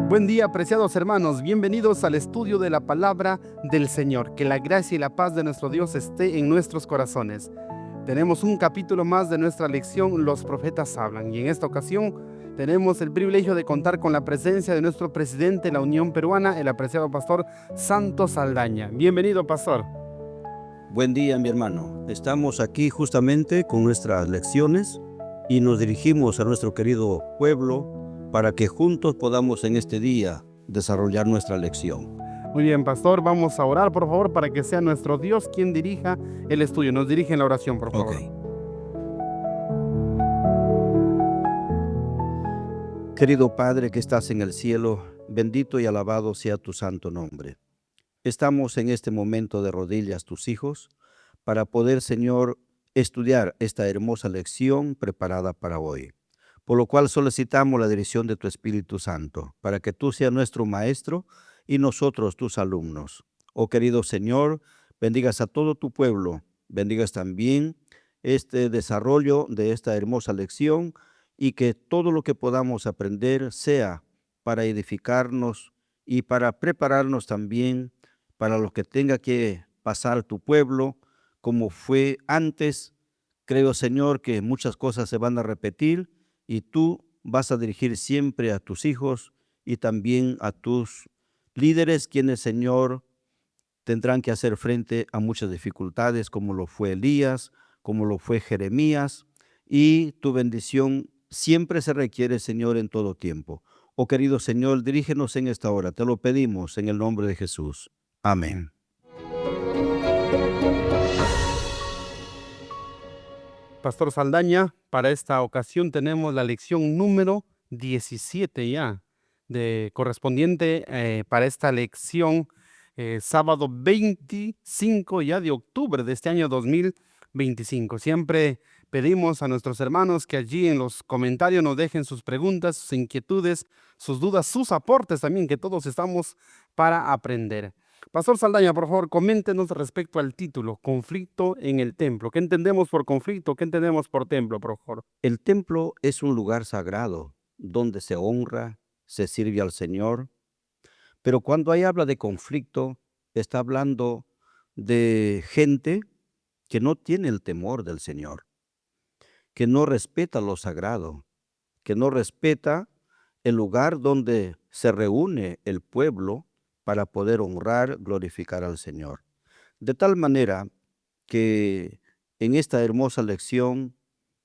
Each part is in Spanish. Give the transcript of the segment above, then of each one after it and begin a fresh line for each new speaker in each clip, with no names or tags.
Buen día, apreciados hermanos, bienvenidos al estudio de la palabra del Señor. Que la gracia y la paz de nuestro Dios esté en nuestros corazones. Tenemos un capítulo más de nuestra lección, Los profetas hablan, y en esta ocasión tenemos el privilegio de contar con la presencia de nuestro presidente de la Unión Peruana, el apreciado pastor Santos Saldaña. Bienvenido, pastor.
Buen día, mi hermano. Estamos aquí justamente con nuestras lecciones y nos dirigimos a nuestro querido pueblo para que juntos podamos en este día desarrollar nuestra lección.
Muy bien, pastor, vamos a orar, por favor, para que sea nuestro Dios quien dirija el estudio. Nos dirige en la oración, por favor.
Querido Padre que estás en el cielo, bendito y alabado sea tu santo nombre. Estamos en este momento de rodillas, tus hijos, para poder, Señor, estudiar esta hermosa lección preparada para hoy. Por lo cual solicitamos la dirección de tu Espíritu Santo, para que tú seas nuestro maestro y nosotros tus alumnos. Oh querido Señor, bendigas a todo tu pueblo, bendigas también este desarrollo de esta hermosa lección y que todo lo que podamos aprender sea para edificarnos y para prepararnos también para lo que tenga que pasar tu pueblo, como fue antes. Creo, Señor, que muchas cosas se van a repetir y tú vas a dirigir siempre a tus hijos y también a tus líderes, quienes, Señor, tendrán que hacer frente a muchas dificultades, como lo fue Elías, como lo fue Jeremías, y tu bendición siempre se requiere, Señor, en todo tiempo. Oh querido Señor, dirígenos en esta hora, te lo pedimos en el nombre de Jesús. Amén.
Pastor Saldaña, para esta ocasión tenemos la lección número 17 ya, correspondiente para esta lección, sábado 25 ya de octubre de este año 2025. Siempre pedimos a nuestros hermanos que allí en los comentarios nos dejen sus preguntas, sus inquietudes, sus dudas, sus aportes también, que todos estamos para aprender. Pastor Saldaña, por favor, coméntenos respecto al título, conflicto en el templo. ¿Qué entendemos por conflicto? ¿Qué entendemos por templo, por favor?
El templo es un lugar sagrado donde se honra, se sirve al Señor, pero cuando ahí habla de conflicto, está hablando de gente que no tiene el temor del Señor, que no respeta lo sagrado, que no respeta el lugar donde se reúne el pueblo para poder honrar, glorificar al Señor. De tal manera que en esta hermosa lección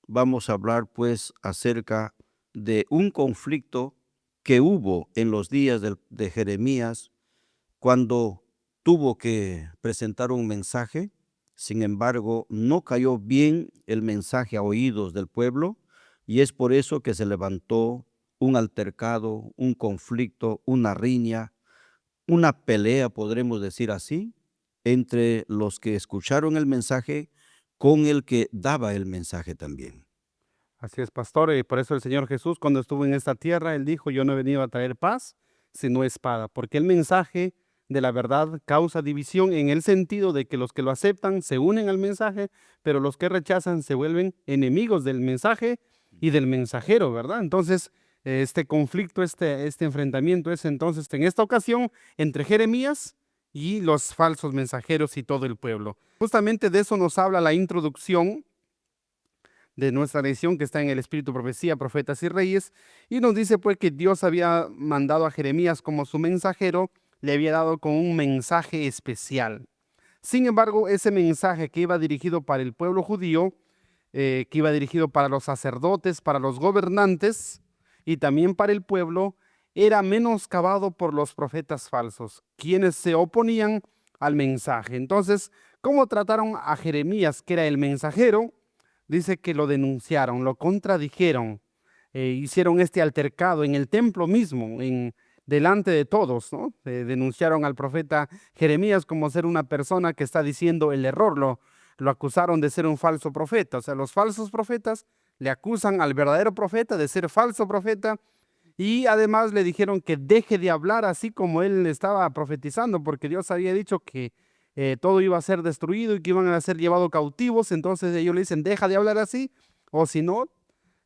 vamos a hablar pues acerca de un conflicto que hubo en los días de Jeremías cuando tuvo que presentar un mensaje. Sin embargo, no cayó bien el mensaje a oídos del pueblo y es por eso que se levantó un altercado, un conflicto, una riña, una pelea, podremos decir así, entre los que escucharon el mensaje con el que daba el mensaje también.
Así es, pastor, y por eso el Señor Jesús, cuando estuvo en esta tierra, Él dijo, yo no he venido a traer paz, sino espada, porque el mensaje de la verdad causa división en el sentido de que los que lo aceptan se unen al mensaje, pero los que rechazan se vuelven enemigos del mensaje y del mensajero, ¿verdad? Entonces, este conflicto, este enfrentamiento es entonces en esta ocasión entre Jeremías y los falsos mensajeros y todo el pueblo. Justamente de eso nos habla la introducción de nuestra lección, que está en el Espíritu Profecía, Profetas y Reyes, y nos dice pues que Dios había mandado a Jeremías como su mensajero, le había dado con un mensaje especial. Sin embargo, ese mensaje que iba dirigido para el pueblo judío, que iba dirigido para los sacerdotes, para los gobernantes y también para el pueblo, era menoscabado por los profetas falsos, quienes se oponían al mensaje. Entonces, ¿cómo trataron a Jeremías, que era el mensajero? Dice que lo denunciaron, lo contradijeron, hicieron este altercado en el templo mismo, delante de todos, ¿no? Denunciaron al profeta Jeremías como ser una persona que está diciendo el error, lo acusaron de ser un falso profeta. O sea, los falsos profetas le acusan al verdadero profeta de ser falso profeta y además le dijeron que deje de hablar así como él estaba profetizando, porque Dios había dicho que todo iba a ser destruido y que iban a ser llevados cautivos. Entonces ellos le dicen, deja de hablar así, o si no,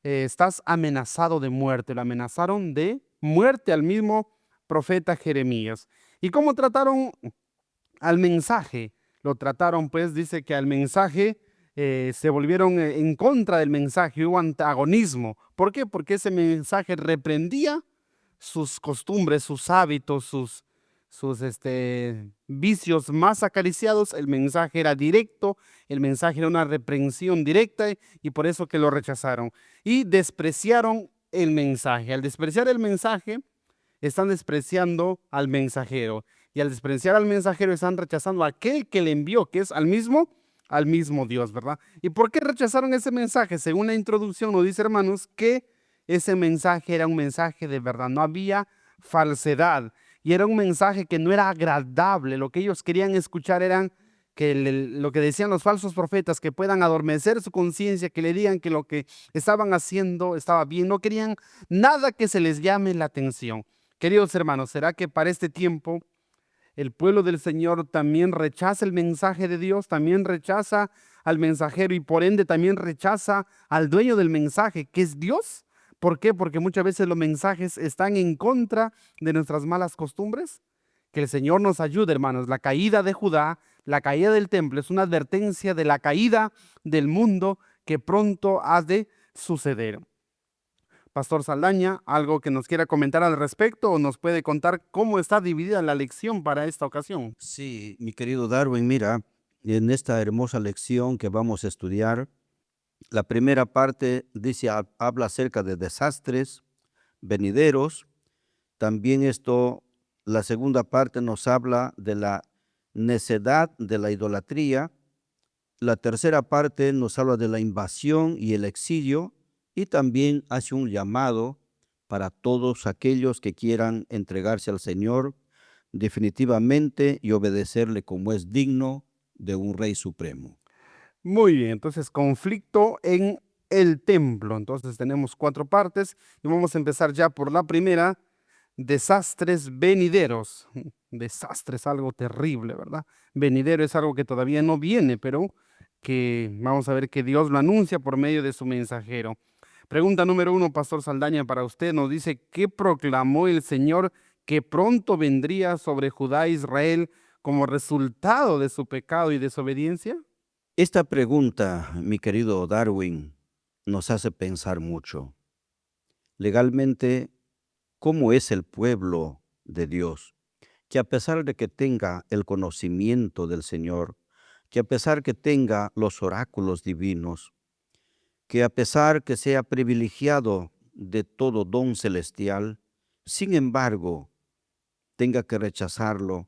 estás amenazado de muerte. Lo amenazaron de muerte al mismo profeta Jeremías. ¿Y cómo trataron al mensaje? Lo trataron, pues, dice que al mensaje se volvieron en contra del mensaje, hubo antagonismo. ¿Por qué? Porque ese mensaje reprendía sus costumbres, sus hábitos, sus vicios más acariciados. El mensaje era directo, el mensaje era una reprensión directa y por eso que lo rechazaron. Y despreciaron el mensaje. Al despreciar el mensaje, están despreciando al mensajero. Y al despreciar al mensajero, están rechazando a aquel que le envió, que es al mismo Dios, ¿verdad? ¿Y por qué rechazaron ese mensaje? Según la introducción nos dice, hermanos, que ese mensaje era un mensaje de verdad, no había falsedad. Y era un mensaje que no era agradable. Lo que ellos querían escuchar eran que lo que decían los falsos profetas, que puedan adormecer su conciencia, que le digan que lo que estaban haciendo estaba bien. No querían nada que se les llame la atención. Queridos hermanos, ¿será que para este tiempo el pueblo del Señor también rechaza el mensaje de Dios, también rechaza al mensajero y por ende también rechaza al dueño del mensaje, que es Dios? ¿Por qué? Porque muchas veces los mensajes están en contra de nuestras malas costumbres. Que el Señor nos ayude, hermanos. La caída de Judá, la caída del templo, es una advertencia de la caída del mundo que pronto ha de suceder. Pastor Saldaña, ¿algo que nos quiera comentar al respecto o nos puede contar cómo está dividida la lección para esta ocasión?
Sí, mi querido Darwin, mira, en esta hermosa lección que vamos a estudiar, la primera parte dice, habla acerca de desastres venideros. También la segunda parte nos habla de la necedad de la idolatría. La tercera parte nos habla de la invasión y el exilio y también hace un llamado para todos aquellos que quieran entregarse al Señor definitivamente y obedecerle como es digno de un Rey Supremo.
Muy bien, entonces conflicto en el templo. Entonces tenemos 4 partes y vamos a empezar ya por la primera, desastres venideros. Desastres, algo terrible, ¿verdad? Venidero es algo que todavía no viene, pero que vamos a ver que Dios lo anuncia por medio de su mensajero. Pregunta número 1, Pastor Saldaña, para usted. Nos dice, ¿qué proclamó el Señor que pronto vendría sobre Judá e Israel como resultado de su pecado y desobediencia?
Esta pregunta, mi querido Darwin, nos hace pensar mucho. Legalmente, ¿cómo es el pueblo de Dios? Que a pesar de que tenga el conocimiento del Señor, que a pesar que tenga los oráculos divinos, que a pesar que sea privilegiado de todo don celestial, sin embargo, tenga que rechazarlo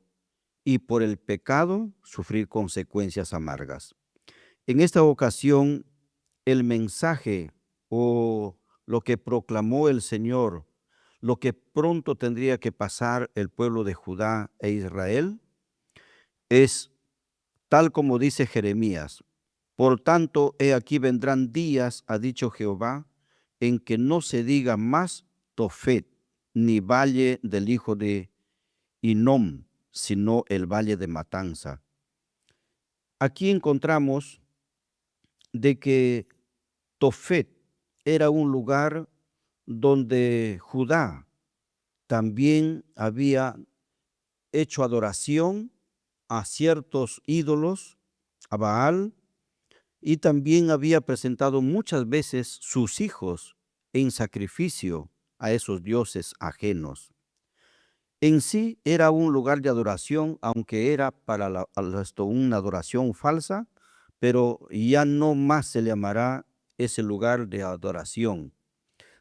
y por el pecado sufrir consecuencias amargas. En esta ocasión, el mensaje o lo que proclamó el Señor, lo que pronto tendría que pasar el pueblo de Judá e Israel, es tal como dice Jeremías. Por tanto, he aquí vendrán días, ha dicho Jehová, en que no se diga más Tofet, ni valle del hijo de Hinnom, sino el valle de Matanza. Aquí encontramos de que Tofet era un lugar donde Judá también había hecho adoración a ciertos ídolos, a Baal, y también había presentado muchas veces sus hijos en sacrificio a esos dioses ajenos. En sí era un lugar de adoración, aunque era para una adoración falsa, pero ya no más se llamará ese lugar de adoración,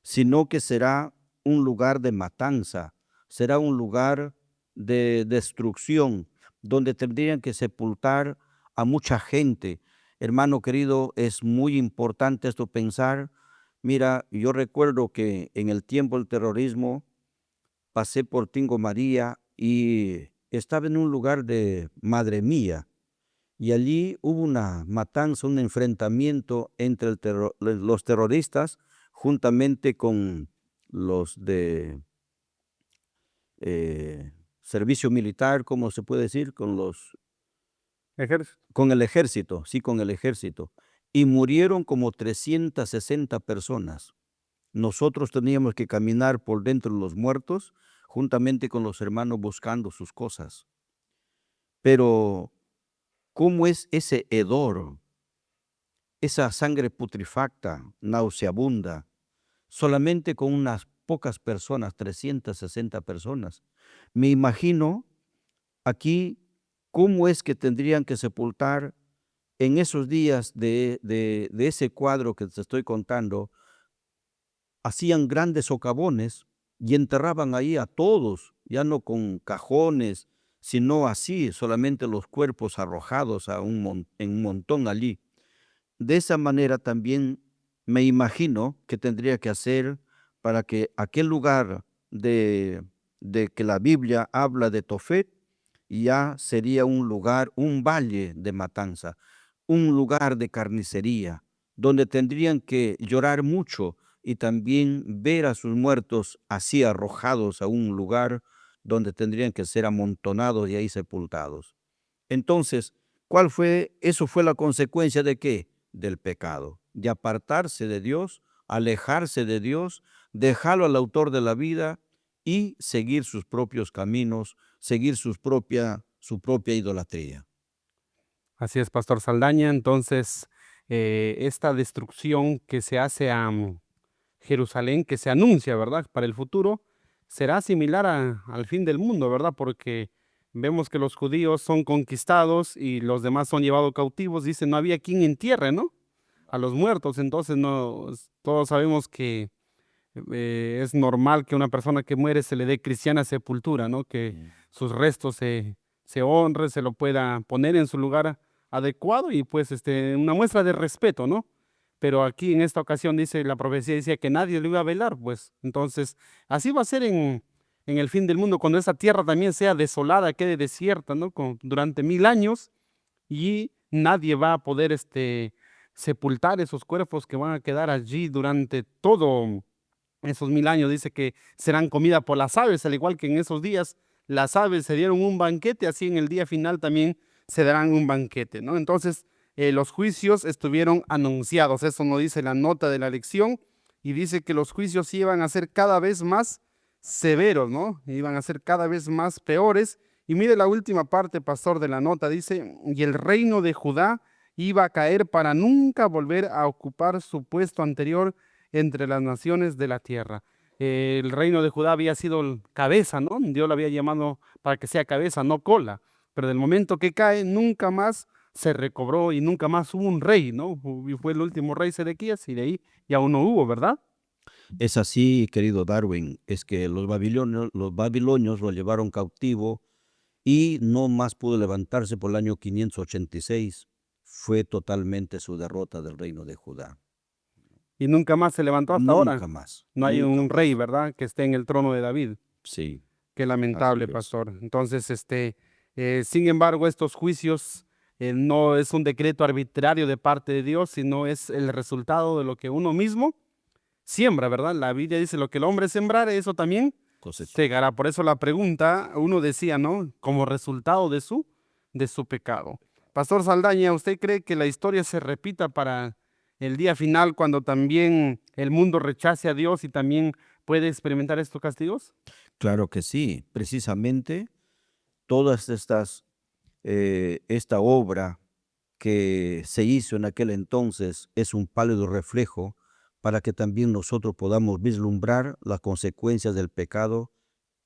sino que será un lugar de matanza, será un lugar de destrucción, donde tendrían que sepultar a mucha gente. Hermano querido, es muy importante esto pensar. Mira, yo recuerdo que en el tiempo del terrorismo pasé por Tingo María y estaba en un lugar de Madre Mía. Y allí hubo una matanza, un enfrentamiento entre los terroristas juntamente con los de servicio militar, ¿cómo se puede decir?
Ejército.
Con el ejército, sí, con el ejército. Y murieron como 360 personas. Nosotros teníamos que caminar por dentro de los muertos juntamente con los hermanos buscando sus cosas. Pero, ¿cómo es ese hedor, esa sangre putrefacta, nauseabunda, solamente con unas pocas personas, 360 personas? Me imagino aquí cómo es que tendrían que sepultar en esos días de ese cuadro que te estoy contando. Hacían grandes socavones y enterraban ahí a todos, ya no con cajones, sino así, solamente los cuerpos arrojados en un montón allí. De esa manera también me imagino que tendría que hacer para que aquel lugar de que la Biblia habla de Tofet ya sería un lugar, un valle de matanza, un lugar de carnicería, donde tendrían que llorar mucho y también ver a sus muertos así arrojados a un lugar donde tendrían que ser amontonados y ahí sepultados. Entonces, ¿cuál fue? Eso fue la consecuencia de qué? Del pecado, de apartarse de Dios, alejarse de Dios, dejarlo al autor de la vida y seguir sus propios caminos, seguir su propia idolatría.
Así es, Pastor Saldaña. Entonces, esta destrucción que se hace a Jerusalén, que se anuncia, ¿verdad?, para el futuro, será similar al fin del mundo, ¿verdad? Porque vemos que los judíos son conquistados y los demás son llevados cautivos. Dice, no había quien entierre, ¿no?, a los muertos. Entonces, no, todos sabemos que es normal que a una persona que muere se le dé cristiana sepultura, ¿no? Que sus restos se honre, se lo pueda poner en su lugar adecuado y pues una muestra de respeto, ¿no? Pero aquí en esta ocasión dice, la profecía decía que nadie lo iba a velar, pues. Entonces, así va a ser en el fin del mundo, cuando esa tierra también sea desolada, quede desierta, ¿no? Durante 1000 años y nadie va a poder sepultar esos cuerpos que van a quedar allí durante todo esos 1000 años. Dice que serán comida por las aves, al igual que en esos días las aves se dieron un banquete, así en el día final también se darán un banquete, ¿no? Entonces, los juicios estuvieron anunciados, eso nos dice la nota de la lección, y dice que los juicios iban a ser cada vez más severos, ¿no? Iban a ser cada vez más peores. Y mire la última parte, pastor, de la nota, dice, y el reino de Judá iba a caer para nunca volver a ocupar su puesto anterior entre las naciones de la tierra. El reino de Judá había sido cabeza, ¿no? Dios lo había llamado para que sea cabeza, no cola. Pero del momento que cae, nunca más se recobró y nunca más hubo un rey, ¿no? Y fue el último rey Sedequías y de ahí ya aún no hubo, ¿verdad?
Es así, querido Darwin, es que los babilonios lo llevaron cautivo y no más pudo levantarse por el año 586. Fue totalmente su derrota del reino de Judá.
Y nunca más se levantó hasta ahora.
Nunca más.
No hay
Nunca
un rey,
más.
¿verdad?, que esté en el trono de David.
Sí,
Qué
así
lamentable,
es.
pastor. Entonces, sin embargo, estos juicios no es un decreto arbitrario de parte de Dios, sino es el resultado de lo que uno mismo siembra, ¿verdad? La Biblia dice, lo que el hombre sembrare, eso también
Cosecha.
segará. Por eso la pregunta, uno decía, ¿no?, como resultado de su pecado. Pastor Saldaña, ¿usted cree que la historia se repita para el día final, cuando también el mundo rechace a Dios y también puede experimentar estos castigos?
Claro que sí. Precisamente todas esta obra que se hizo en aquel entonces es un pálido reflejo para que también nosotros podamos vislumbrar las consecuencias del pecado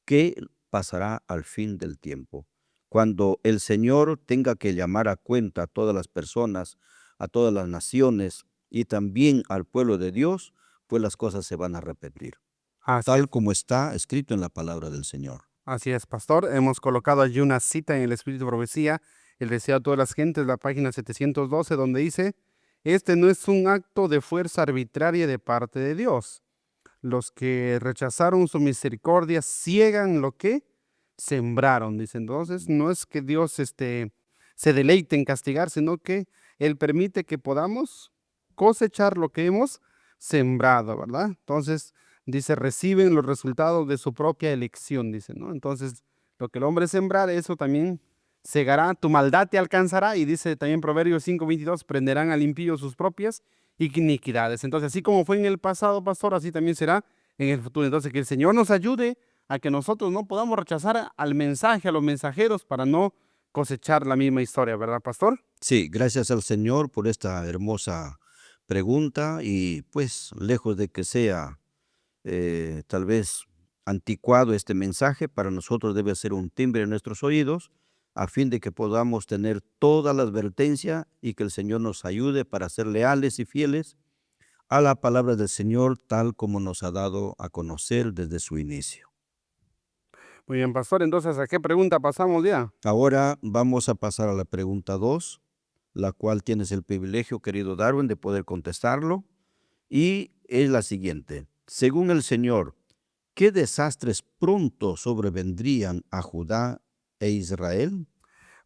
que pasará al fin del tiempo. Cuando el Señor tenga que llamar a cuenta a todas las personas, a todas las naciones y también al pueblo de Dios, pues las cosas se van a repetir,
Así es.
tal como está escrito en la palabra del Señor.
Así es, pastor. Hemos colocado allí una cita en el Espíritu de Profecía, el deseo a todas las gentes, la página 712, donde dice, este no es un acto de fuerza arbitraria de parte de Dios. Los que rechazaron su misericordia ciegan lo que sembraron, dice. Entonces, no es que Dios se deleite en castigar, sino que Él permite que podamos cosechar lo que hemos sembrado, ¿verdad? Entonces, dice, reciben los resultados de su propia elección, dice, ¿no? Entonces, lo que el hombre sembrar, eso también segará, tu maldad te alcanzará, y dice también Proverbios 5:22, prenderán al impío sus propias iniquidades. Entonces, así como fue en el pasado, pastor, así también será en el futuro. Entonces, que el Señor nos ayude a que nosotros no podamos rechazar al mensaje, a los mensajeros, para no cosechar la misma historia, ¿verdad, pastor?
Sí, gracias al Señor por esta hermosa pregunta y pues lejos de que sea tal vez anticuado este mensaje, para nosotros debe ser un timbre en nuestros oídos a fin de que podamos tener toda la advertencia y que el Señor nos ayude para ser leales y fieles a la palabra del Señor tal como nos ha dado a conocer desde su inicio.
Muy bien, pastor. Entonces, ¿a qué pregunta pasamos ya?
Ahora vamos a pasar a la pregunta 2, la cual tienes el privilegio, querido Darwin, de poder contestarlo. Y es la siguiente. Según el Señor, ¿qué desastres pronto sobrevendrían a Judá e Israel?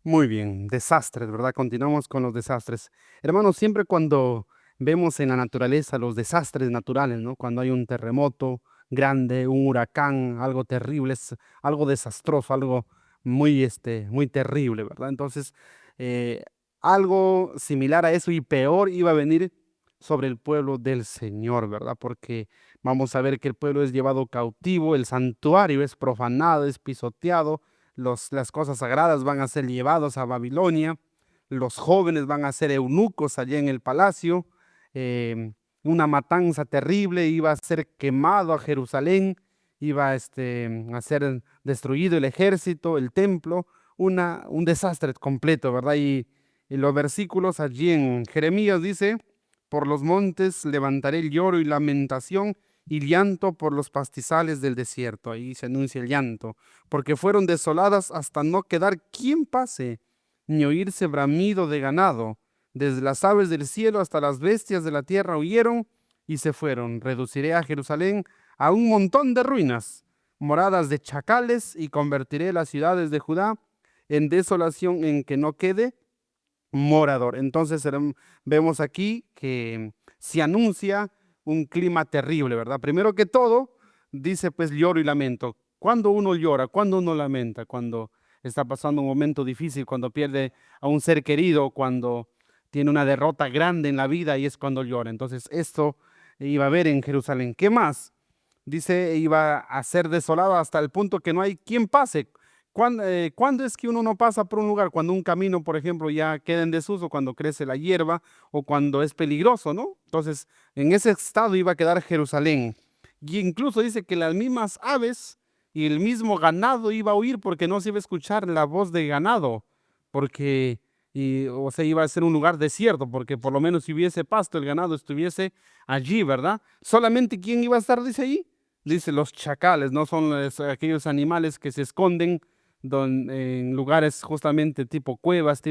Muy bien, desastres, ¿verdad? Continuamos con los desastres. Hermanos, siempre cuando vemos en la naturaleza los desastres naturales, ¿no? Cuando hay un terremoto grande, un huracán, algo terrible, es algo desastroso, algo muy terrible, ¿verdad? Entonces, eh, algo similar a eso y peor iba a venir sobre el pueblo del Señor, ¿verdad? Porque vamos a ver que el pueblo es llevado cautivo, el santuario es profanado, es pisoteado, las cosas sagradas van a ser llevados a Babilonia, los jóvenes van a ser eunucos allá en el palacio, una matanza terrible, iba a ser quemado a Jerusalén, iba a ser destruido el ejército, el templo, un desastre completo, ¿verdad? Y los versículos allí en Jeremías dice, por los montes levantaré el lloro y lamentación y llanto por los pastizales del desierto. Ahí se anuncia el llanto porque fueron desoladas hasta no quedar quien pase, ni oírse bramido de ganado. Desde las aves del cielo hasta las bestias de la tierra huyeron y se fueron. Reduciré a Jerusalén a un montón de ruinas, moradas de chacales, y convertiré las ciudades de Judá en desolación en que no quede morador. Entonces vemos aquí que se anuncia un clima terrible, ¿verdad? Primero que todo, dice pues lloro y lamento. Cuando uno llora, cuando uno lamenta, cuando está pasando un momento difícil, cuando pierde a un ser querido, cuando tiene una derrota grande en la vida y es cuando llora. Entonces esto iba a haber en Jerusalén. ¿Qué más? Dice, iba a ser desolado hasta el punto que no hay quien pase. ¿Cuándo es que uno no pasa por un lugar? Cuando un camino, por ejemplo, ya queda en desuso, cuando crece la hierba o cuando es peligroso, ¿no? Entonces, en ese estado iba a quedar Jerusalén. Y incluso dice que las mismas aves y el mismo ganado iba a huir porque no se iba a escuchar la voz de ganado, porque, o sea, iba a ser un lugar desierto, porque por lo menos si hubiese pasto, el ganado estuviese allí, ¿verdad? Solamente ¿quién iba a estar, dice ahí? Dice los chacales, no son aquellos animales que se esconden en lugares justamente tipo cuevas,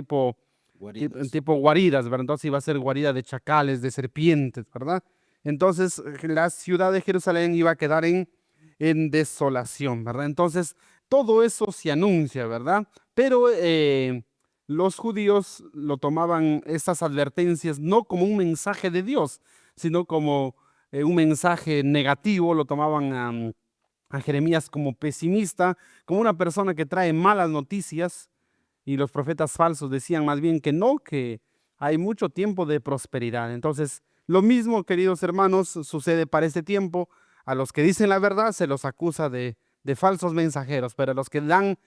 Guaridas.
tipo guaridas, ¿verdad? Entonces iba a ser guarida de chacales, de serpientes, ¿verdad? Entonces la ciudad de Jerusalén iba a quedar en desolación, ¿verdad? Entonces todo eso se anuncia, ¿verdad? Pero los judíos lo tomaban estas advertencias no como un mensaje de Dios, sino como un mensaje negativo, lo tomaban a Jeremías como pesimista, como una persona que trae malas noticias, y los profetas falsos decían más bien que no, que hay mucho tiempo de prosperidad. Entonces, lo mismo, queridos hermanos, sucede para este tiempo. A los que dicen la verdad se los acusa de falsos mensajeros, pero a los que dan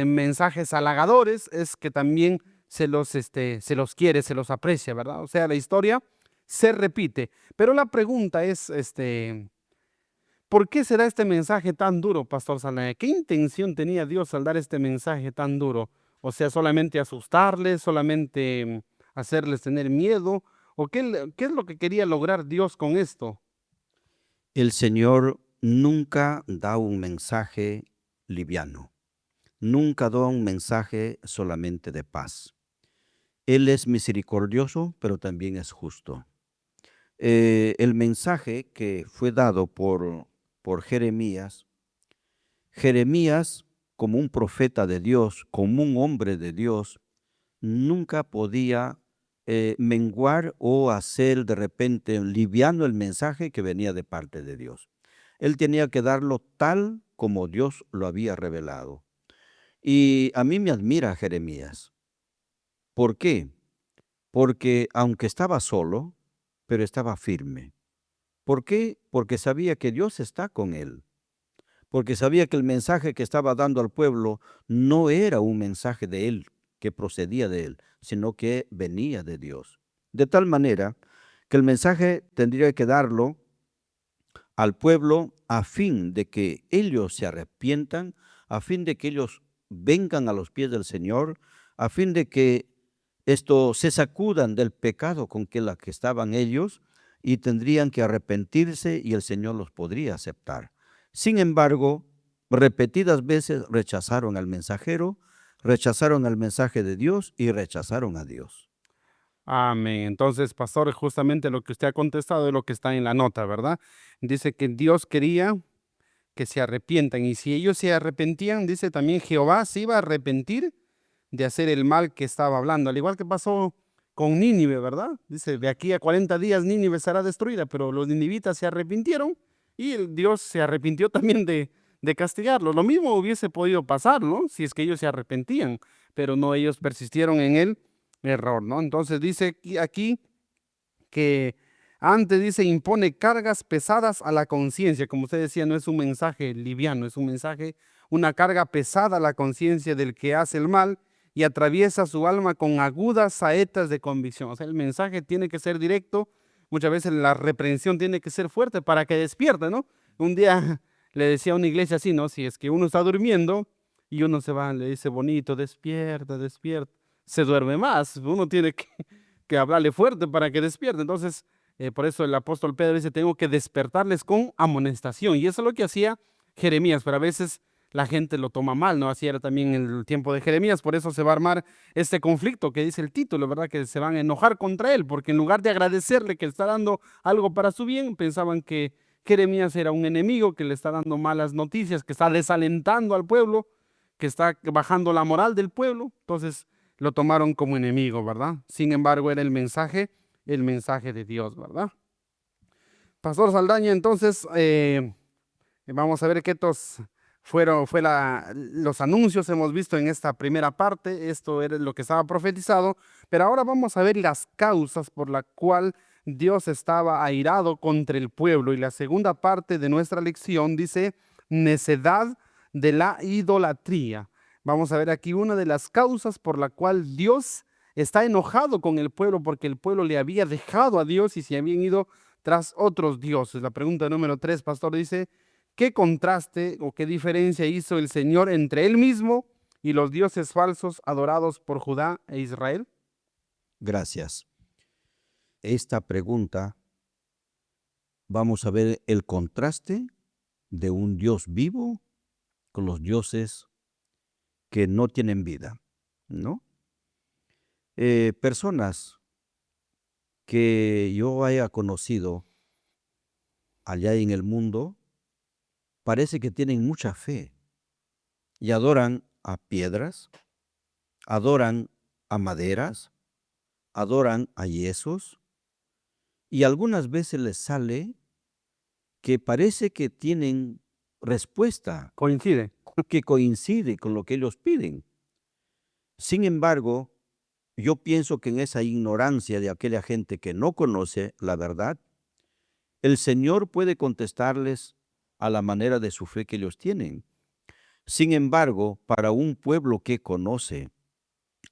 mensajes halagadores es que también se los quiere, se los aprecia, ¿verdad? O sea, la historia se repite. Pero la pregunta es, ¿por qué será este mensaje tan duro, Pastor Saleh? ¿Qué intención tenía Dios al dar este mensaje tan duro? O sea, solamente asustarles, solamente hacerles tener miedo, o qué es lo que quería lograr Dios con esto?
El Señor nunca da un mensaje liviano, nunca da un mensaje solamente de paz. Él es misericordioso, pero también es justo. El mensaje que fue dado por Jeremías, Jeremías como un profeta de Dios, como un hombre de Dios, nunca podía menguar o hacer de repente liviano el mensaje que venía de parte de Dios. Él tenía que darlo tal como Dios lo había revelado. Y a mí me admira Jeremías. ¿Por qué? Porque aunque estaba solo, pero estaba firme. ¿Por qué? Porque sabía que Dios está con él. porque sabía que el mensaje que estaba dando al pueblo no era un mensaje de él, que procedía de él, sino que venía de Dios. De tal manera que el mensaje tendría que darlo al pueblo a fin de que ellos se arrepientan, a fin de que ellos vengan a los pies del Señor, a fin de que esto se sacudan del pecado con que la que estaban ellos y tendrían que arrepentirse y el Señor los podría aceptar. Sin embargo, repetidas veces rechazaron al mensajero, rechazaron al mensaje de Dios y rechazaron a Dios.
Amén. Entonces, pastor, justamente lo que usted ha contestado es lo que está en la nota, ¿verdad? Dice que Dios quería que se arrepientan y si ellos se arrepentían, dice también Jehová se iba a arrepentir de hacer el mal que estaba hablando, al igual que pasó con Nínive, ¿verdad? Dice, de aquí a 40 días Nínive será destruida, pero los ninivitas se arrepintieron y Dios se arrepintió también de castigarlos. Lo mismo hubiese podido pasar, ¿no? Si es que ellos se arrepentían, pero no, ellos persistieron en el error, ¿no? Entonces dice aquí que antes dice impone cargas pesadas a la conciencia, como usted decía, no es un mensaje liviano, es un mensaje, una carga pesada a la conciencia del que hace el mal y atraviesa su alma con agudas saetas de convicción. O sea, el mensaje tiene que ser directo, muchas veces la reprensión tiene que ser fuerte para que despierte, ¿no? Un día le decía a una iglesia así, ¿no? Si es que uno está durmiendo y uno se va, le dice bonito, despierta, despierta, se duerme más, uno tiene que hablarle fuerte para que despierte. Entonces, por eso el apóstol Pedro dice, tengo que despertarles con amonestación. Y eso es lo que hacía Jeremías, pero a veces la gente lo toma mal, ¿no? Así era también en el tiempo de Jeremías, por eso se va a armar este conflicto que dice el título, ¿verdad? Que se van a enojar contra él, porque en lugar de agradecerle que está dando algo para su bien, pensaban que Jeremías era un enemigo, que le está dando malas noticias, que está desalentando al pueblo, que está bajando la moral del pueblo. Entonces, lo tomaron como enemigo, ¿verdad? Sin embargo, era el mensaje de Dios, ¿verdad? Pastor Saldaña, entonces, vamos a ver qué los anuncios hemos visto en esta primera parte, esto era lo que estaba profetizado, pero ahora vamos a ver las causas por la cual Dios estaba airado contra el pueblo. Y la segunda parte de nuestra lección dice, necedad de la idolatría. Vamos a ver aquí una de las causas por la cual Dios está enojado con el pueblo, porque el pueblo le había dejado a Dios y se habían ido tras otros dioses. La pregunta número 3, pastor, dice, ¿qué contraste o qué diferencia hizo el Señor entre él mismo y los dioses falsos adorados por Judá e Israel?
Gracias. Esta pregunta vamos a ver el contraste de un Dios vivo con los dioses que no tienen vida, ¿no? Personas que yo haya conocido allá en el mundo, parece que tienen mucha fe y adoran a piedras, adoran a maderas, adoran a yesos y algunas veces les sale que parece que tienen respuesta
Coincide.
que coincide con lo que ellos piden. Sin embargo, yo pienso que en esa ignorancia de aquella gente que no conoce la verdad, el Señor puede contestarles a la manera de su fe que ellos tienen. Sin embargo, para un pueblo que conoce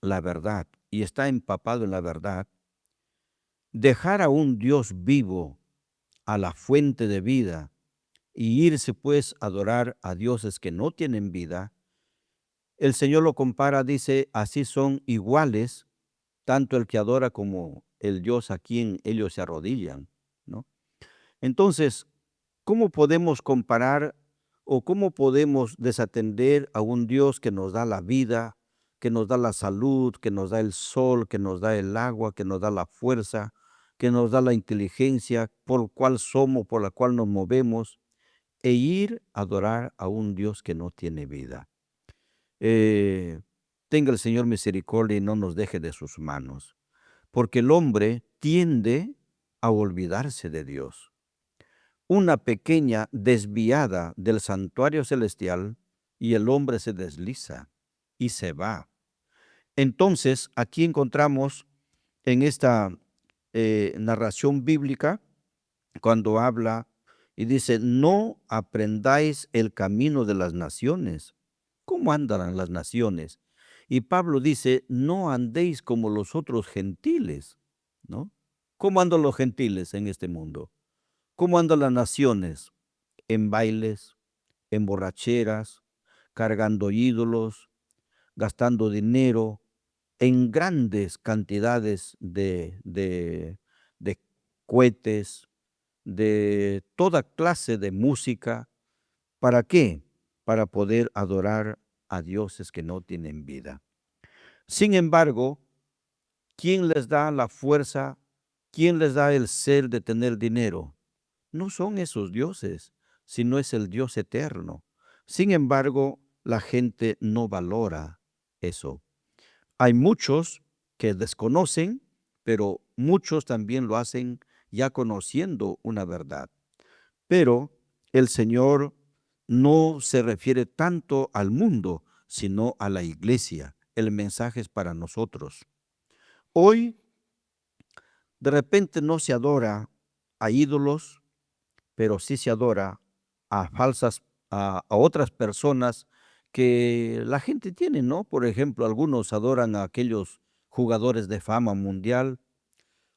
la verdad y está empapado en la verdad, dejar a un Dios vivo, a la fuente de vida, y irse pues a adorar a dioses que no tienen vida, el Señor lo compara, dice, así son iguales tanto el que adora como el Dios a quien ellos se arrodillan, ¿no? Entonces, ¿cómo podemos comparar o cómo podemos desatender a un Dios que nos da la vida, que nos da la salud, que nos da el sol, que nos da el agua, que nos da la fuerza, que nos da la inteligencia, por cual somos, por la cual nos movemos, e ir a adorar a un Dios que no tiene vida? Eh, Tenga el Señor misericordia y no nos deje de sus manos, porque el hombre tiende a olvidarse de Dios. Una pequeña desviada del santuario celestial y el hombre se desliza y se va. Entonces, aquí encontramos en esta narración bíblica, cuando habla Y dice, no aprendáis el camino de las naciones. ¿Cómo andarán las naciones? Y Pablo dice, no andéis como los otros gentiles, ¿no? ¿Cómo andan los gentiles en este mundo? ¿Cómo andan las naciones? En bailes, en borracheras, cargando ídolos, gastando dinero, en grandes cantidades de cohetes, de toda clase de música. ¿Para qué? Para poder adorar a dioses que no tienen vida. Sin embargo, ¿quién les da la fuerza? ¿Quién les da el ser de tener dinero? No son esos dioses, sino es el Dios eterno. Sin embargo, la gente no valora eso. Hay muchos que desconocen, pero muchos también lo hacen ya conociendo una verdad. Pero el Señor no se refiere tanto al mundo, sino a la iglesia. El mensaje es para nosotros. Hoy, de repente, no se adora a ídolos, pero sí se adora a a otras personas que la gente tiene, ¿no? Por ejemplo, algunos adoran a aquellos jugadores de fama mundial,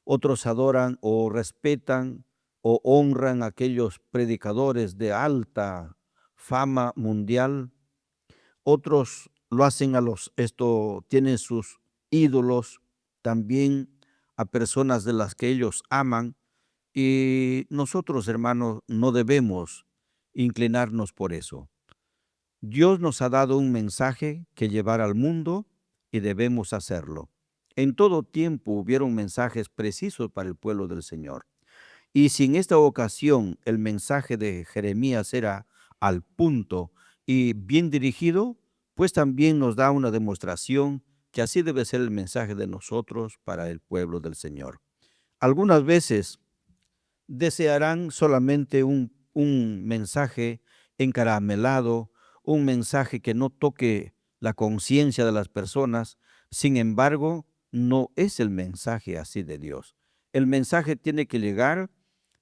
otros adoran o respetan o honran a aquellos predicadores de alta fama mundial. Otros lo hacen tienen sus ídolos también a personas de las que ellos aman. Y nosotros, hermanos, no debemos inclinarnos por eso. Dios nos ha dado un mensaje que llevar al mundo y debemos hacerlo. En todo tiempo hubieron mensajes precisos para el pueblo del Señor. Y si en esta ocasión el mensaje de Jeremías era al punto y bien dirigido, pues también nos da una demostración que así debe ser el mensaje de nosotros para el pueblo del Señor. Algunas veces desearán solamente un mensaje encaramelado, un mensaje que no toque la conciencia de las personas. Sin embargo, no es el mensaje así de Dios. El mensaje tiene que llegar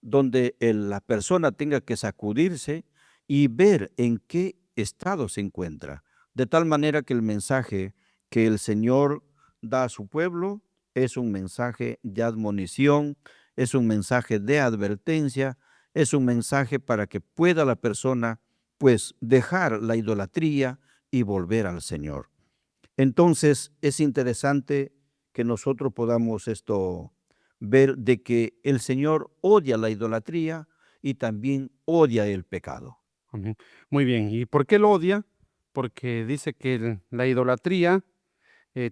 donde la persona tenga que sacudirse y ver en qué estado se encuentra, de tal manera que el mensaje que el Señor da a su pueblo es un mensaje de admonición, es un mensaje de advertencia, es un mensaje para que pueda la persona pues dejar la idolatría y volver al Señor. Entonces es interesante que nosotros podamos ver de que el Señor odia la idolatría y también odia el pecado.
Amén. Muy bien. ¿Y por qué lo odia? Porque dice que la idolatría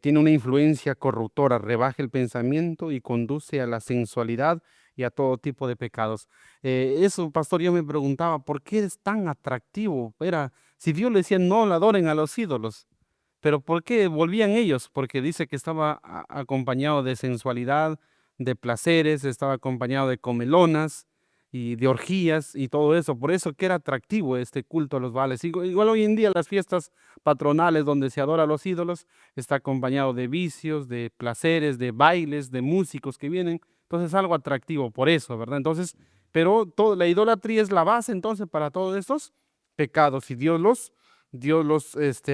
tiene una influencia corruptora, rebaja el pensamiento y conduce a la sensualidad y a todo tipo de pecados. Eso, pastor, yo me preguntaba, ¿por qué es tan atractivo? Era, si Dios le decía, no la adoren a los ídolos, pero ¿por qué volvían ellos? Porque dice que estaba acompañado de sensualidad, de placeres, estaba acompañado de comelonas y de orgías y todo eso. Por eso que era atractivo este culto a los Baales. Igual hoy en día las fiestas patronales donde se adora a los ídolos está acompañado de vicios, de placeres, de bailes, de músicos que vienen. Entonces es algo atractivo por eso, ¿verdad? Entonces, pero la idolatría es la base entonces para todos estos pecados y Dios los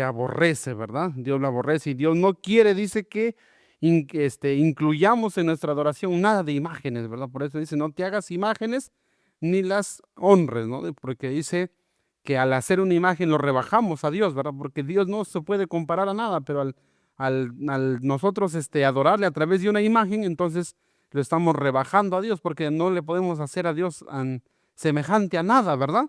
aborrece, ¿verdad? Dios lo aborrece y Dios no quiere, dice que incluyamos en nuestra adoración nada de imágenes, ¿verdad? Por eso dice, no te hagas imágenes ni las honres, ¿no? Porque dice que al hacer una imagen lo rebajamos a Dios, ¿verdad? Porque Dios no se puede comparar a nada, pero al nosotros adorarle a través de una imagen, entonces lo estamos rebajando a Dios, porque no le podemos hacer a Dios semejante a nada, ¿verdad?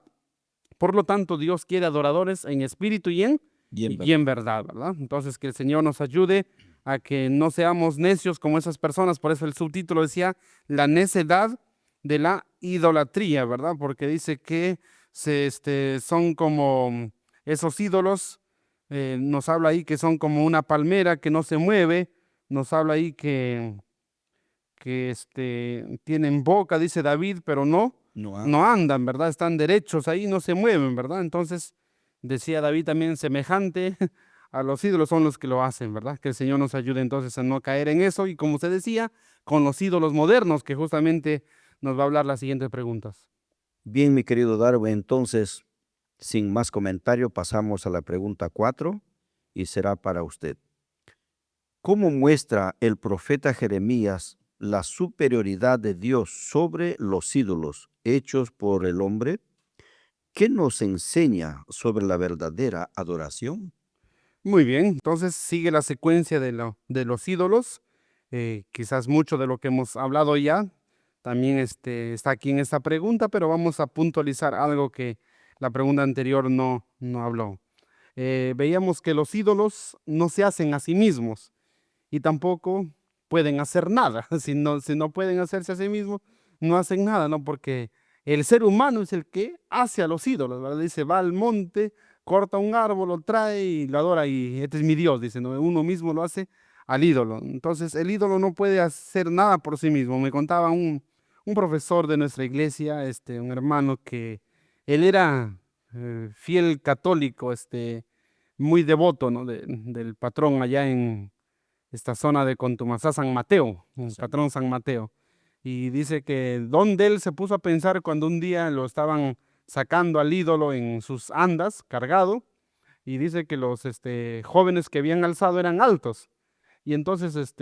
Por lo tanto, Dios quiere adoradores en espíritu
Y en
y en verdad, ¿verdad? Entonces, que el Señor nos ayude a que no seamos necios como esas personas. Por eso el subtítulo decía, la necedad de la idolatría, ¿verdad? Porque dice que son como esos ídolos, nos habla ahí que son como una palmera que no se mueve, nos habla ahí que tienen boca, dice David, pero
no
no
anda.
andan, ¿verdad? Están derechos ahí, no se mueven, ¿verdad? Entonces, decía David también, semejante a los ídolos son los que lo hacen, ¿verdad? Que el Señor nos ayude entonces a no caer en eso y como usted decía, con los ídolos modernos, que justamente nos va a hablar las siguientes preguntas.
Bien, mi querido Darwin, entonces, sin más comentario, pasamos a la pregunta 4 y será para usted. ¿Cómo muestra el profeta Jeremías la superioridad de Dios sobre los ídolos hechos por el hombre? ¿Qué nos enseña sobre la verdadera adoración?
Muy bien, entonces sigue la secuencia de los ídolos. Quizás mucho de lo que hemos hablado ya también está aquí en esta pregunta, pero vamos a puntualizar algo que la pregunta anterior no habló. Veíamos que los ídolos no se hacen a sí mismos y tampoco pueden hacer nada. Si no pueden hacerse a sí mismos, no hacen nada, ¿no? Porque el ser humano es el que hace a los ídolos, ¿verdad? Dice, va al monte, corta un árbol, lo trae y lo adora y este es mi Dios, dice, ¿no? Uno mismo lo hace al ídolo. Entonces, el ídolo no puede hacer nada por sí mismo. Me contaba un profesor de nuestra iglesia, un hermano que él era fiel católico, muy devoto, ¿no? Del patrón allá en esta zona de Contumasá, San Mateo, el patrón San Mateo. Y dice que donde él se puso a pensar cuando un día lo estaban sacando al ídolo en sus andas, cargado, y dice que los jóvenes que habían alzado eran altos. Y entonces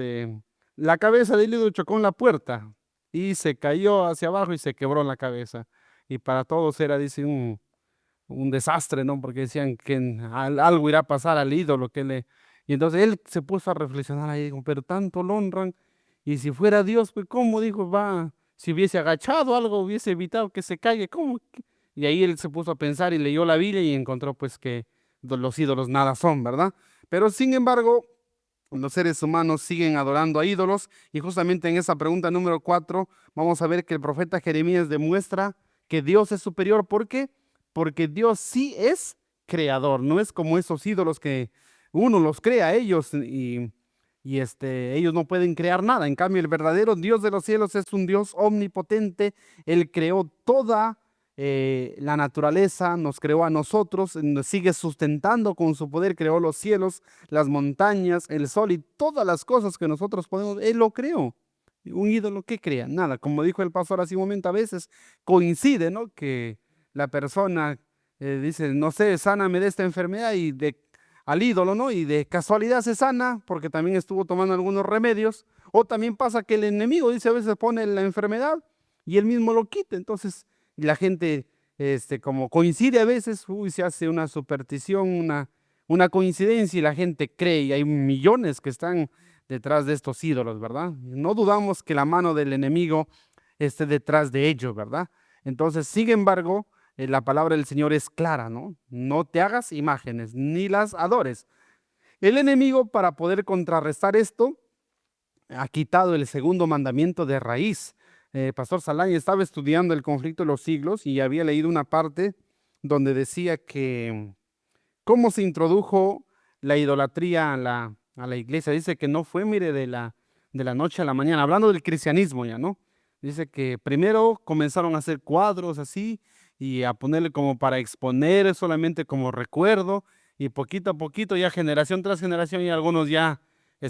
la cabeza del ídolo chocó en la puerta y se cayó hacia abajo y se quebró la cabeza. Y para todos era, dice, un desastre, ¿no? Porque decían que algo irá a pasar al ídolo que le... Y entonces él se puso a reflexionar ahí, dijo, pero tanto lo honran, y si fuera Dios, pues ¿cómo? Dijo, va, si hubiese agachado algo, hubiese evitado que se caiga, ¿cómo? Y ahí él se puso a pensar y leyó la Biblia y encontró pues que los ídolos nada son, ¿verdad? Pero sin embargo, los seres humanos siguen adorando a ídolos y justamente en esa pregunta número 4 vamos a ver que el profeta Jeremías demuestra que Dios es superior. ¿Por qué? Porque Dios sí es creador, no es como esos ídolos que uno los crea ellos y ellos no pueden crear nada. En cambio, el verdadero Dios de los cielos es un Dios omnipotente. Él creó toda la naturaleza, nos creó a nosotros, nos sigue sustentando con su poder, creó los cielos, las montañas, el sol y todas las cosas que nosotros podemos, Él lo creó. Un ídolo, ¿qué crea? Nada. Como dijo el pastor hace un momento, a veces coincide, ¿no? Que la persona dice, no sé, sáname de esta enfermedad y al ídolo, ¿no? Y de casualidad se sana porque también estuvo tomando algunos remedios. O también pasa que el enemigo, dice, a veces pone la enfermedad y él mismo lo quita. Entonces, la gente, como coincide a veces, uy, se hace una superstición, una coincidencia y la gente cree y hay millones que están detrás de estos ídolos, ¿verdad? No dudamos que la mano del enemigo esté detrás de ellos, ¿verdad? Entonces, sin embargo, la palabra del Señor es clara, ¿no? No te hagas imágenes, ni las adores. El enemigo, para poder contrarrestar esto, ha quitado el segundo mandamiento de raíz. Pastor Salay estaba estudiando el conflicto de los siglos y había leído una parte donde decía que cómo se introdujo la idolatría a la iglesia. Dice que no fue, mire, de la noche a la mañana, hablando del cristianismo ya, ¿no? Dice que primero comenzaron a hacer cuadros así y a ponerle como para exponer solamente como recuerdo y poquito a poquito ya generación tras generación y algunos ya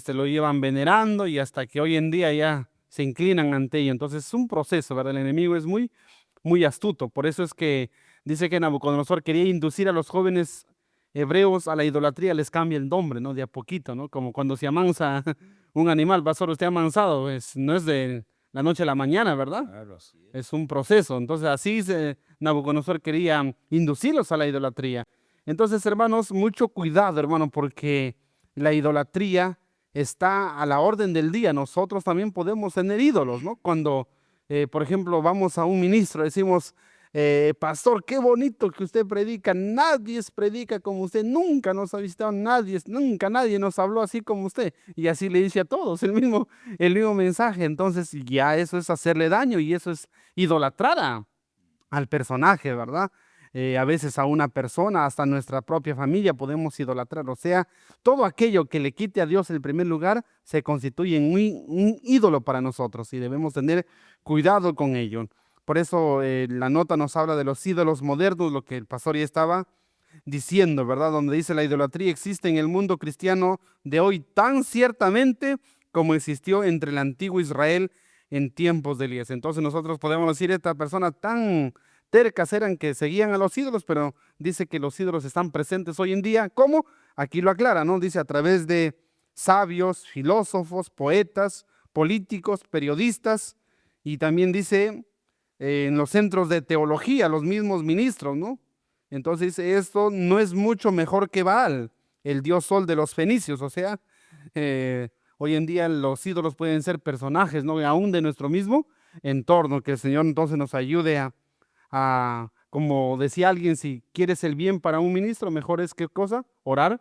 lo llevan venerando y hasta que hoy en día ya se inclinan ante ello. Entonces es un proceso, ¿verdad? El enemigo es muy, muy astuto. Por eso es que dice que Nabucodonosor quería inducir a los jóvenes hebreos a la idolatría, les cambia el nombre, ¿no? De a poquito, ¿no? Como cuando se amansa un animal, va solo usted amansado, no es de la noche a la mañana, ¿verdad?
Claro, así es.
Es un proceso. Entonces así Nabucodonosor quería inducirlos a la idolatría. Entonces, hermanos, mucho cuidado, hermano, porque la idolatría está a la orden del día. Nosotros también podemos tener ídolos, ¿no? Cuando, por ejemplo, vamos a un ministro, decimos, pastor, qué bonito que usted predica. Nadie predica como usted. Nunca nos ha visitado nadie, nunca nadie nos habló así como usted. Y así le dice a todos el mismo mensaje. Entonces, ya eso es hacerle daño y eso es idolatrar al personaje, ¿verdad? A veces a una persona, hasta nuestra propia familia podemos idolatrar. O sea, todo aquello que le quite a Dios el primer lugar se constituye en un ídolo para nosotros y debemos tener cuidado con ello. Por eso la nota nos habla de los ídolos modernos, lo que el pastor ya estaba diciendo, ¿verdad? Donde dice la idolatría existe en el mundo cristiano de hoy tan ciertamente como existió entre el antiguo Israel en tiempos de Elías. Entonces nosotros podemos decir, esta persona tan tercas eran que seguían a los ídolos, pero dice que los ídolos están presentes hoy en día. ¿Cómo? Aquí lo aclara, ¿no? Dice a través de sabios, filósofos, poetas, políticos, periodistas, y también dice en los centros de teología, los mismos ministros, ¿no? Entonces esto no es mucho mejor que Baal, el dios sol de los fenicios, o sea, hoy en día los ídolos pueden ser personajes, ¿no? Aún de nuestro mismo entorno, que el Señor entonces nos ayude como decía alguien, si quieres el bien para un ministro, mejor es ¿qué cosa? Orar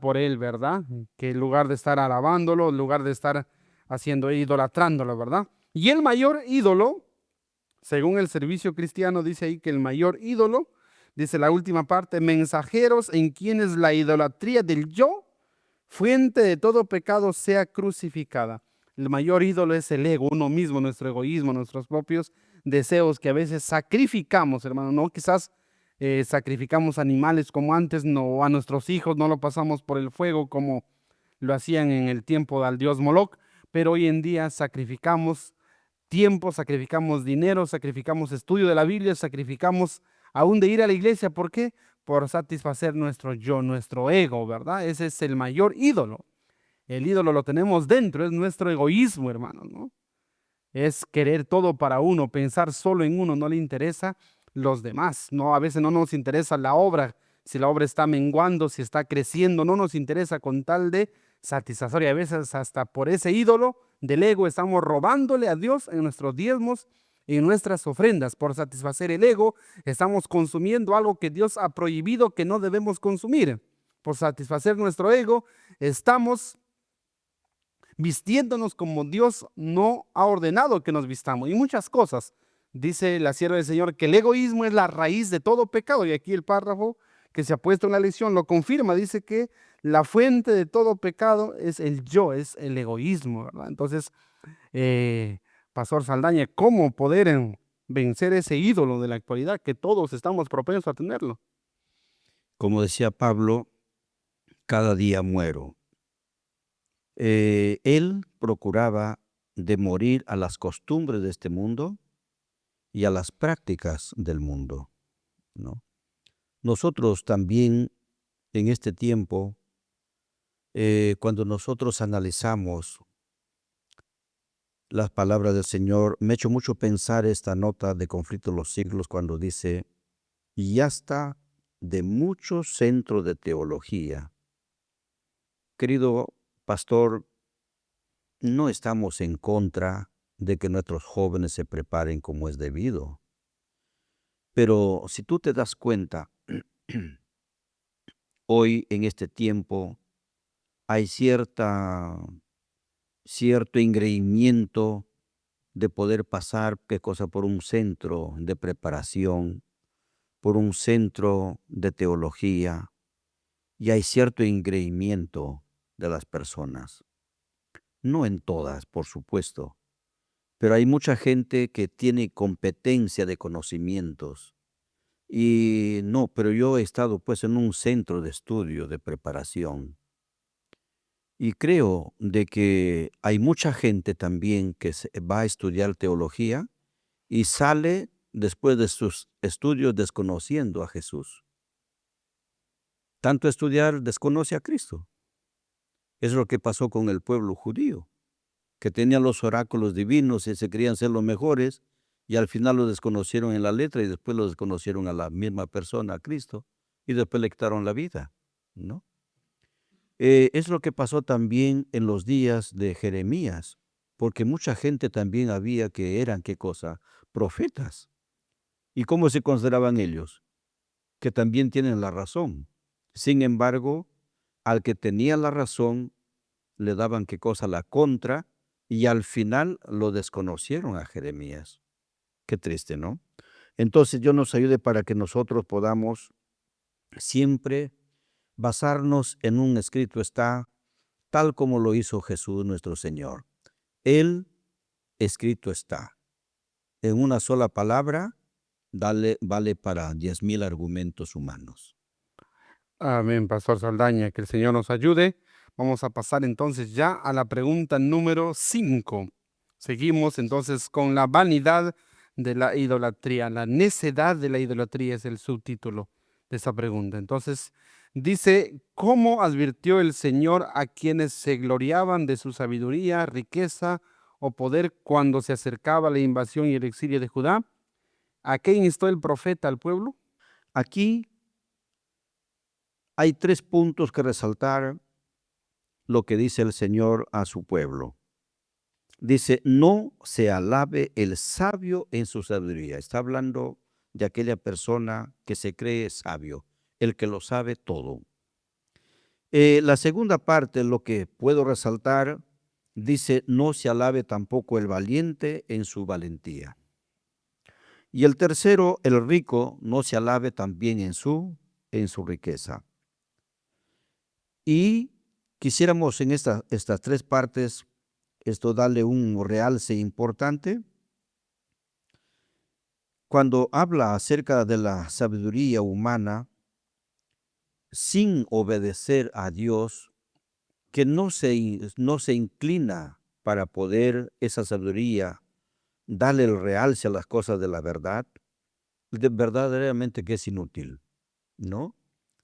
por él, ¿verdad? Que en lugar de estar alabándolo, en lugar de estar haciendo, idolatrándolo, ¿verdad? Y el mayor ídolo, según el servicio cristiano, dice ahí que el mayor ídolo, dice la última parte, mensajeros en quienes la idolatría del yo, fuente de todo pecado, sea crucificada. El mayor ídolo es el ego, uno mismo, nuestro egoísmo, nuestros propios deseos que a veces sacrificamos, hermano, ¿no? Quizás sacrificamos animales como antes, no, a nuestros hijos no lo pasamos por el fuego como lo hacían en el tiempo del dios Moloch, pero hoy en día sacrificamos tiempo, sacrificamos dinero, sacrificamos estudio de la Biblia, sacrificamos aún de ir a la iglesia. ¿Por qué? Por satisfacer nuestro yo, nuestro ego, ¿verdad? Ese es el mayor ídolo. El ídolo lo tenemos dentro, es nuestro egoísmo, hermano, ¿no? Es querer todo para uno, pensar solo en uno, no le interesa los demás, ¿no? A veces no nos interesa la obra, si la obra está menguando, si está creciendo, no nos interesa con tal de satisfacer. Y a veces hasta por ese ídolo del ego estamos robándole a Dios en nuestros diezmos y en nuestras ofrendas. Por satisfacer el ego estamos consumiendo algo que Dios ha prohibido que no debemos consumir. Por satisfacer nuestro ego estamos vistiéndonos como Dios no ha ordenado que nos vistamos y muchas cosas. Dice la sierva del Señor que el egoísmo es la raíz de todo pecado, y aquí el párrafo que se ha puesto en la lección lo confirma. Dice que la fuente de todo pecado es el yo, es el egoísmo, ¿verdad? Entonces, Pastor Saldaña, ¿cómo poder vencer ese ídolo de la actualidad que todos estamos propensos a tenerlo?
Como decía Pablo, cada día muero. Él procuraba de morir a las costumbres de este mundo y a las prácticas del mundo, ¿no? Nosotros también en este tiempo, cuando nosotros analizamos las palabras del Señor, me ha hecho mucho pensar esta nota de Conflicto de los Siglos cuando dice, y hasta de muchos centros de teología. Querido pastor, no estamos en contra de que nuestros jóvenes se preparen como es debido. Pero si tú te das cuenta, hoy en este tiempo hay cierto engreimiento de poder pasar, ¿qué cosa? Por un centro de preparación, por un centro de teología, y hay cierto engreimiento de las personas. No en todas, por supuesto, pero hay mucha gente que tiene competencia de conocimientos. Y no, pero yo he estado pues en un centro de estudio, de preparación. Y creo de que hay mucha gente también que va a estudiar teología y sale después de sus estudios desconociendo a Jesús. Tanto estudiar desconoce a Cristo. Es lo que pasó con el pueblo judío, que tenían los oráculos divinos y se creían ser los mejores, y al final lo desconocieron en la letra y después lo desconocieron a la misma persona, a Cristo, y después le quitaron la vida, ¿no? Es lo que pasó también en los días de Jeremías, porque mucha gente también había que eran, ¿qué cosa? Profetas. ¿Y cómo se consideraban ellos? Que también tienen la razón. Sin embargo, al que tenía la razón, le daban, ¿qué cosa? La contra, y al final lo desconocieron a Jeremías. Qué triste, ¿no? Entonces, Dios nos ayude para que nosotros podamos siempre basarnos en un escrito está, tal como lo hizo Jesús nuestro Señor. Él, escrito está. En una sola palabra, vale para 10,000 argumentos humanos.
Amén, Pastor Saldaña, que el Señor nos ayude. Vamos a pasar entonces ya a la pregunta número 5. Seguimos entonces con la vanidad de la idolatría. La necedad de la idolatría es el subtítulo de esa pregunta. Entonces, dice, ¿cómo advirtió el Señor a quienes se gloriaban de su sabiduría, riqueza o poder cuando se acercaba la invasión y el exilio de Judá? ¿A qué instó el profeta al pueblo?
Aquí hay 3 puntos que resaltar lo que dice el Señor a su pueblo. Dice, no se alabe el sabio en su sabiduría. Está hablando de aquella persona que se cree sabio, el que lo sabe todo. La segunda parte, lo que puedo resaltar, dice, no se alabe tampoco el valiente en su valentía. Y el tercero, el rico, no se alabe también en su riqueza. Y quisiéramos en estas 3 partes, darle un realce importante. Cuando habla acerca de la sabiduría humana, sin obedecer a Dios, que no se inclina para poder esa sabiduría darle el realce a las cosas de la verdad, verdaderamente que es inútil, ¿no?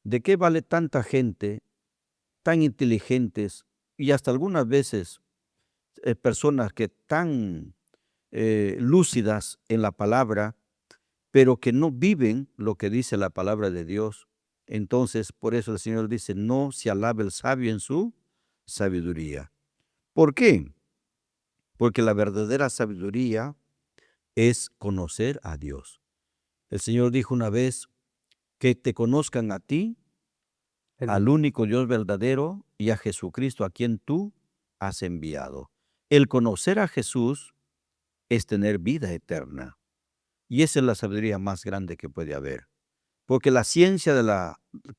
¿De qué vale tanta gente tan inteligentes y hasta algunas veces personas que tan lúcidas en la palabra, pero que no viven lo que dice la palabra de Dios? Entonces, por eso el Señor dice, no se alabe el sabio en su sabiduría. ¿Por qué? Porque la verdadera sabiduría es conocer a Dios. El Señor dijo una vez, que te conozcan a ti, al único Dios verdadero, y a Jesucristo a quien tú has enviado. El conocer a Jesús es tener vida eterna. Y esa es la sabiduría más grande que puede haber. Porque la ciencia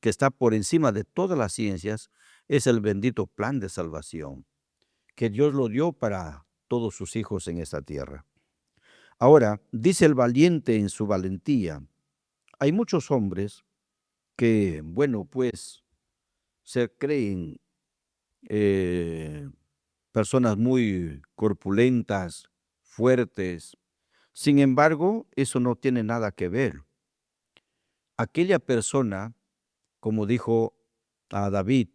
que está por encima de todas las ciencias es el bendito plan de salvación que Dios lo dio para todos sus hijos en esta tierra. Ahora, dice el valiente en su valentía. Hay muchos hombres que, bueno, pues se creen personas muy corpulentas, fuertes. Sin embargo, eso no tiene nada que ver. Aquella persona, como dijo a David,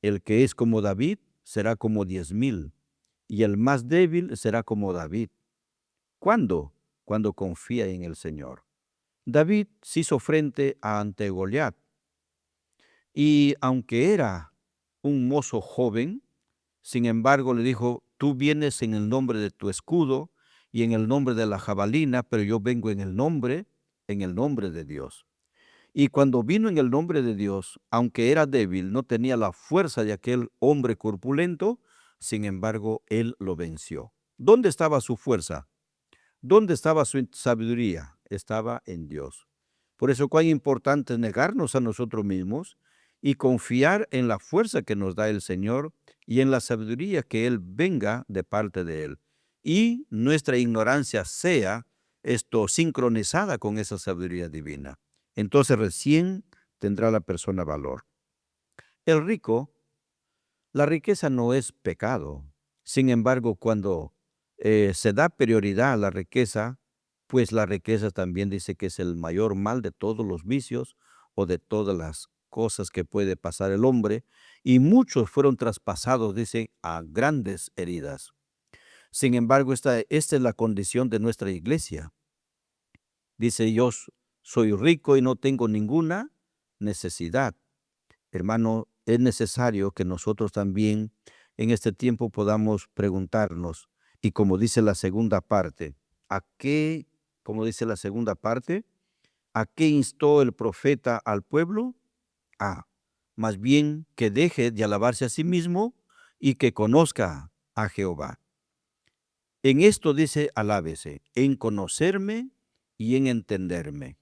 el que es como David será como 10,000, y el más débil será como David. ¿Cuándo? Cuando confía en el Señor. David se hizo frente ante Goliat, y aunque era un mozo joven, sin embargo le dijo, tú vienes en el nombre de tu escudo y en el nombre de la jabalina, pero yo vengo en el nombre de Dios. Y cuando vino en el nombre de Dios, aunque era débil, no tenía la fuerza de aquel hombre corpulento, sin embargo, él lo venció. ¿Dónde estaba su fuerza? ¿Dónde estaba su sabiduría? Estaba en Dios. Por eso cuán importante es negarnos a nosotros mismos y confiar en la fuerza que nos da el Señor y en la sabiduría que Él venga de parte de Él. Y nuestra ignorancia sea sincronizada con esa sabiduría divina. Entonces recién tendrá la persona valor. El rico, la riqueza no es pecado. Sin embargo, cuando se da prioridad a la riqueza, pues la riqueza también dice que es el mayor mal de todos los vicios o de todas las cosas que puede pasar el hombre, y muchos fueron traspasados, dice, a grandes heridas. Sin embargo, esta es la condición de nuestra iglesia. Dice, yo soy rico y no tengo ninguna necesidad. Hermano, es necesario que nosotros también en este tiempo podamos preguntarnos, y como dice la segunda parte, como dice la segunda parte, ¿a qué instó el profeta al pueblo? Más bien que deje de alabarse a sí mismo y que conozca a Jehová. En esto dice, alábese, en conocerme y en entenderme,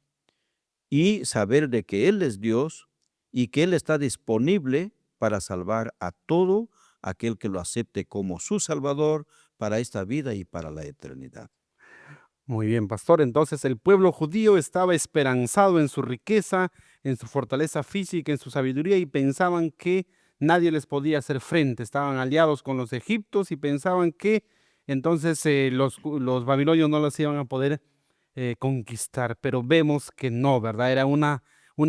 y saber de que Él es Dios y que Él está disponible para salvar a todo aquel que lo acepte como su Salvador para esta vida y para la eternidad.
Muy bien, pastor. Entonces el pueblo judío estaba esperanzado en su riqueza, en su fortaleza física, en su sabiduría, y pensaban que nadie les podía hacer frente. Estaban aliados con los egipcios y pensaban que entonces los babilonios no los iban a poder conquistar, pero vemos que no, ¿verdad? Era una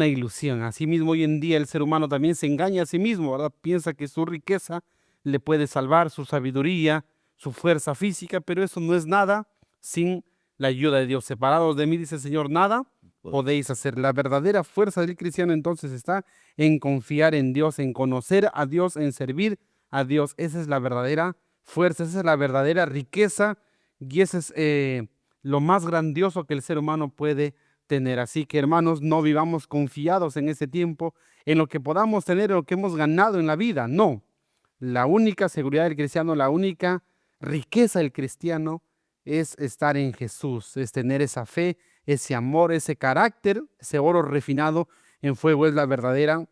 ilusión. Asimismo, hoy en día el ser humano también se engaña a sí mismo, ¿verdad? Piensa que su riqueza le puede salvar, su sabiduría, su fuerza física, pero eso no es nada sin la ayuda de Dios. Separados de mí, dice el Señor, nada podéis hacer. La verdadera fuerza del cristiano entonces está en confiar en Dios, en conocer a Dios, en servir a Dios. Esa es la verdadera fuerza, esa es la verdadera riqueza y ese es lo más grandioso que el ser humano puede tener. Así que, hermanos, no vivamos confiados en ese tiempo, en lo que podamos tener, en lo que hemos ganado en la vida. No. La única seguridad del cristiano, la única riqueza del cristiano es estar en Jesús, es tener esa fe, ese amor, ese carácter, ese oro refinado en fuego es la verdadera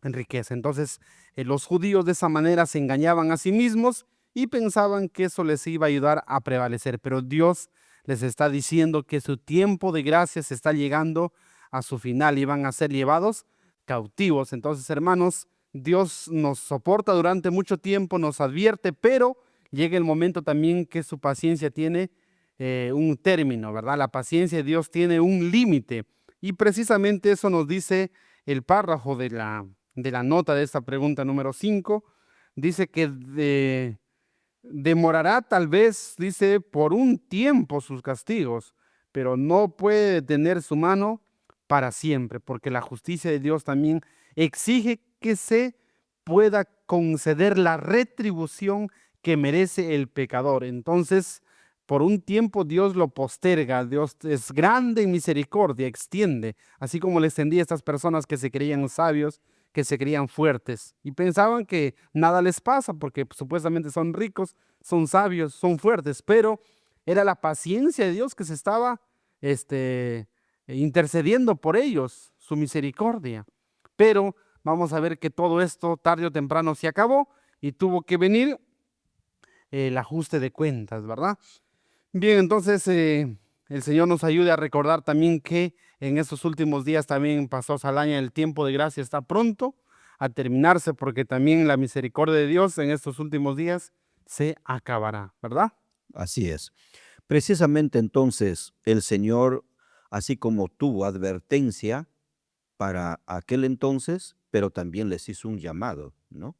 riqueza. Entonces, los judíos de esa manera se engañaban a sí mismos y pensaban que eso les iba a ayudar a prevalecer, pero Dios les está diciendo que su tiempo de gracia se está llegando a su final y van a ser llevados cautivos. Entonces, hermanos, Dios nos soporta durante mucho tiempo, nos advierte, pero llega el momento también que su paciencia tiene un término, ¿verdad? La paciencia de Dios tiene un límite y precisamente eso nos dice el párrafo de la nota de esta pregunta número 5. Dice que demorará tal vez, dice, por un tiempo sus castigos, pero no puede detener su mano para siempre, porque la justicia de Dios también exige que se pueda conceder la retribución que merece el pecador. Entonces, por un tiempo Dios lo posterga, Dios es grande en misericordia, extiende, así como le extendía a estas personas que se creían sabios, que se creían fuertes y pensaban que nada les pasa porque supuestamente son ricos, son sabios, son fuertes, pero era la paciencia de Dios que se estaba intercediendo por ellos, su misericordia. Pero vamos a ver que todo esto tarde o temprano se acabó y tuvo que venir el ajuste de cuentas, ¿verdad? Bien, entonces el Señor nos ayude a recordar también que en estos últimos días también pasó Saldaña, el tiempo de gracia está pronto a terminarse porque también la misericordia de Dios en estos últimos días se acabará, ¿verdad?
Así es. Precisamente entonces el Señor, así como tuvo advertencia para aquel entonces, pero también les hizo un llamado, ¿no?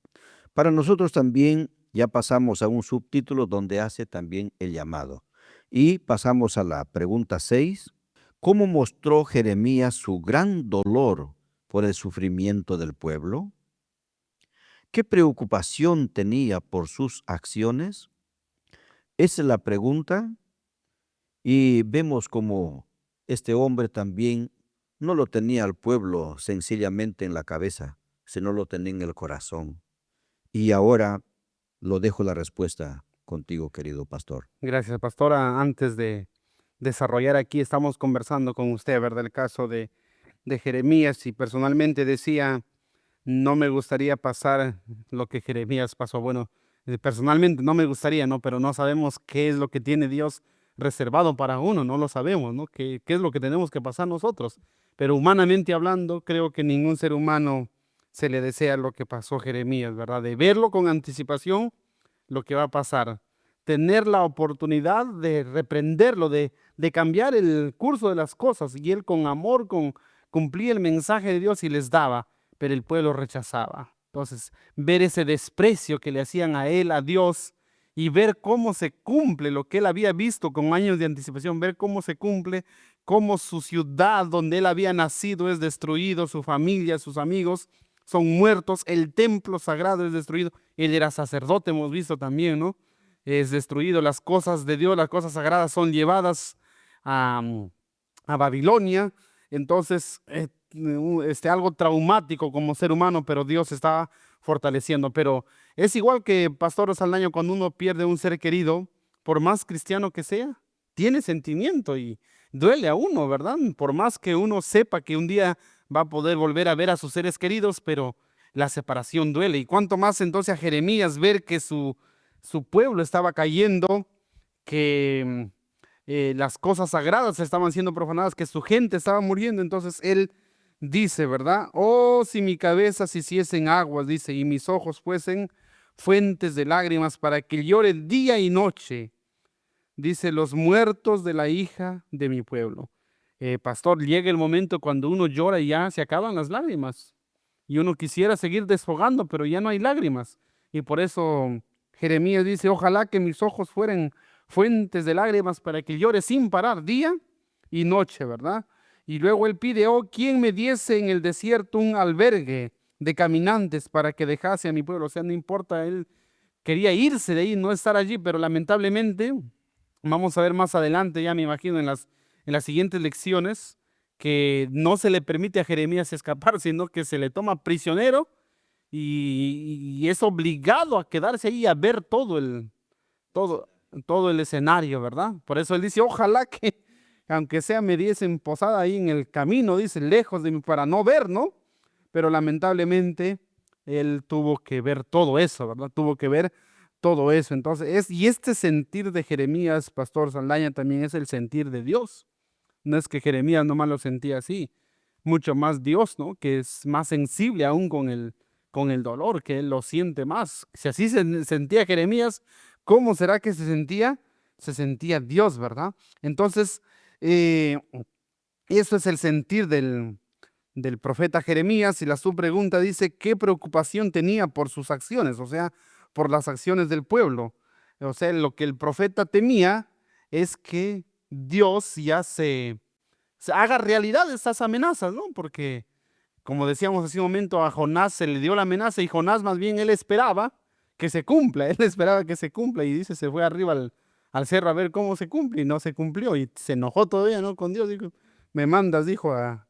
Para nosotros también ya pasamos a un subtítulo donde hace también el llamado. Y pasamos a la pregunta 6. ¿Cómo mostró Jeremías su gran dolor por el sufrimiento del pueblo? ¿Qué preocupación tenía por sus acciones? Esa es la pregunta. Y vemos como este hombre también no lo tenía al pueblo sencillamente en la cabeza, sino lo tenía en el corazón. Y ahora lo dejo la respuesta contigo, querido pastor.
Gracias, pastora. Antes de desarrollar aquí, estamos conversando con usted, ¿verdad? El caso de Jeremías y personalmente decía, no me gustaría pasar lo que Jeremías pasó. Bueno, personalmente no me gustaría, ¿no? Pero no sabemos qué es lo que tiene Dios reservado para uno, no lo sabemos, ¿no? ¿Qué es lo que tenemos que pasar nosotros? Pero humanamente hablando, creo que ningún ser humano se le desea lo que pasó Jeremías, ¿verdad? De verlo con anticipación, lo que va a pasar. Tener la oportunidad de reprenderlo, de cambiar el curso de las cosas. Y él con amor, cumplía el mensaje de Dios y les daba, pero el pueblo rechazaba. Entonces, ver ese desprecio que le hacían a él, a Dios, y ver cómo se cumple lo que él había visto con años de anticipación, ver cómo se cumple, cómo su ciudad donde él había nacido es destruido, su familia, sus amigos son muertos, el templo sagrado es destruido, él era sacerdote, hemos visto también, ¿no? Es destruido, las cosas de Dios, las cosas sagradas son llevadas a, a Babilonia. Entonces, algo traumático como ser humano, pero Dios está fortaleciendo. Pero es igual que Pastor Saldaña, cuando uno pierde un ser querido, por más cristiano que sea, tiene sentimiento y duele a uno, ¿verdad? Por más que uno sepa que un día va a poder volver a ver a sus seres queridos, pero la separación duele. Y cuánto más entonces a Jeremías ver que su pueblo estaba cayendo, que las cosas sagradas estaban siendo profanadas, que su gente estaba muriendo. Entonces él dice, ¿verdad? Oh, si mi cabeza se hiciese en aguas, dice, y mis ojos fuesen fuentes de lágrimas para que llore día y noche. dice, los muertos de la hija de mi pueblo. Pastor, llega el momento cuando uno llora y ya se acaban las lágrimas. Y uno quisiera seguir desfogando, pero ya no hay lágrimas. Y por eso Jeremías dice, ojalá que mis ojos fueran fuentes de lágrimas para que llore sin parar día y noche, ¿verdad? Y luego él pide, oh, ¿quién me diese en el desierto un albergue de caminantes para que dejase a mi pueblo? O sea, no importa, él quería irse de ahí, no estar allí, pero lamentablemente, vamos a ver más adelante, ya me imagino en las siguientes lecciones, que no se le permite a Jeremías escapar, sino que se le toma prisionero y es obligado a quedarse ahí a ver todo, todo el escenario, ¿verdad? Por eso él dice, ojalá que, aunque sea, me diesen posada ahí en el camino, dice, lejos de mí, para no ver, ¿no? Pero lamentablemente él tuvo que ver todo eso, ¿verdad? Tuvo que ver todo eso. Entonces, y este sentir de Jeremías, Pastor Saldaña, también es el sentir de Dios. No es que Jeremías nomás lo sentía así, mucho más Dios, ¿no? Que es más sensible aún con el dolor, que él lo siente más. Si así se sentía Jeremías, ¿cómo será que se sentía? Se sentía Dios, ¿verdad? Entonces, eh, eso es el sentir del profeta Jeremías. Y la subpregunta dice, ¿qué preocupación tenía por sus acciones? O sea, por las acciones del pueblo. O sea, lo que el profeta temía es que Dios ya se haga realidad estas amenazas, ¿no? Porque, como decíamos hace un momento, a Jonás se le dio la amenaza y Jonás más bien él esperaba que se cumpla, él esperaba que se cumpla y dice, se fue arriba al cerro a ver cómo se cumple y no se cumplió y se enojó todavía, ¿no? Con Dios, dijo, me mandas, dijo, a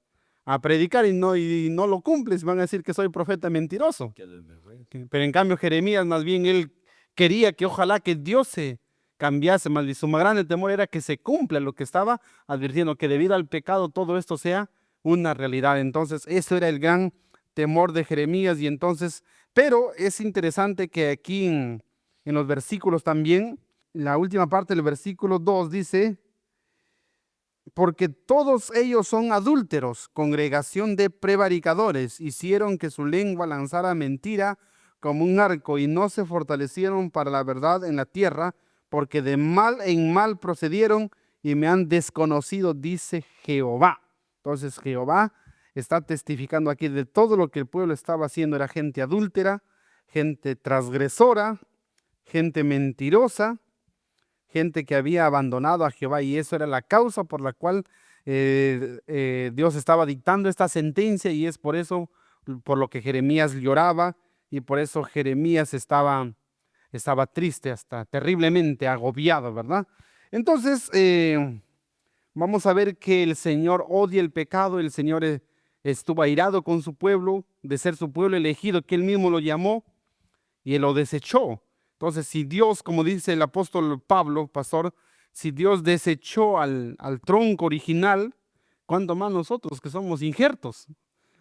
predicar y no lo cumples, van a decir que soy profeta mentiroso. Pero en cambio Jeremías más bien él quería que ojalá que Dios se cambiase, más bien su más grande temor era que se cumpla lo que estaba advirtiendo, que debido al pecado todo esto sea una realidad. Entonces, eso era el gran temor de Jeremías y entonces, pero es interesante que aquí en los versículos también, la última parte del versículo 2 dice, porque todos ellos son adúlteros, congregación de prevaricadores, hicieron que su lengua lanzara mentira como un arco y no se fortalecieron para la verdad en la tierra, porque de mal en mal procedieron y me han desconocido, dice Jehová. Entonces Jehová está testificando aquí de todo lo que el pueblo estaba haciendo. Era gente adúltera, gente transgresora, gente mentirosa, gente que había abandonado a Jehová y eso era la causa por la cual Dios estaba dictando esta sentencia y es por eso por lo que Jeremías lloraba y por eso Jeremías estaba triste, hasta terriblemente agobiado, ¿verdad? Entonces, vamos a ver que el Señor odia el pecado, el Señor estuvo airado con su pueblo, de ser su pueblo elegido, que él mismo lo llamó y él lo desechó. Entonces, si Dios, como dice el apóstol Pablo, pastor, si Dios desechó al tronco original, ¿cuánto más nosotros que somos injertos?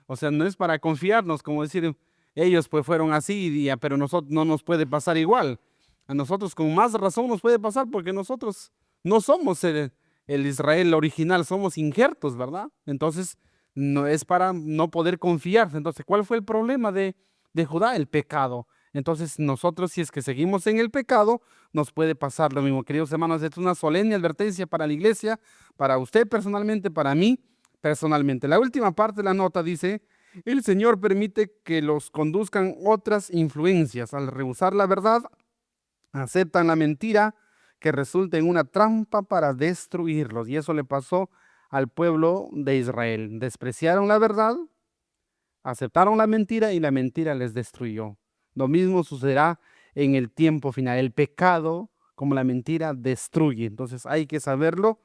O sea, no es para confiarnos, como decir, ellos pues fueron así, pero nosotros no nos puede pasar igual. A nosotros con más razón nos puede pasar porque nosotros no somos el Israel original, somos injertos, ¿verdad? Entonces, no es para no poder confiarse. Entonces, ¿cuál fue el problema de Judá? El pecado. Entonces, nosotros, si es que seguimos en el pecado, nos puede pasar lo mismo. Queridos hermanos, esto es una solemne advertencia para la iglesia, para usted personalmente, para mí personalmente. La última parte de la nota dice, el Señor permite que los conduzcan otras influencias. Al rehusar la verdad, aceptan la mentira que resulta en una trampa para destruirlos. Y eso le pasó al pueblo de Israel. Despreciaron la verdad, aceptaron la mentira y la mentira les destruyó. Lo mismo sucederá en el tiempo final. El pecado, como la mentira, destruye. Entonces hay que saberlo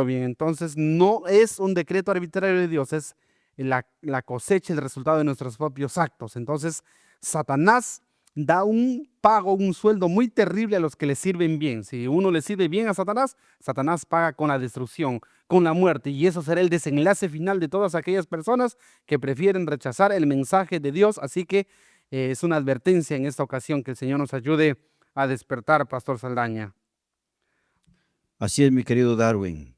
bien. Entonces no es un decreto arbitrario de Dios, es la cosecha, el resultado de nuestros propios actos. Entonces Satanás da un pago, un sueldo muy terrible a los que le sirven bien. Si uno le sirve bien a Satanás, Satanás paga con la destrucción, con la muerte, y eso será el desenlace final de todas aquellas personas que prefieren rechazar el mensaje de Dios. Así que es una advertencia en esta ocasión, que el Señor nos ayude a despertar, Pastor Saldaña.
Así es, mi querido Darwin.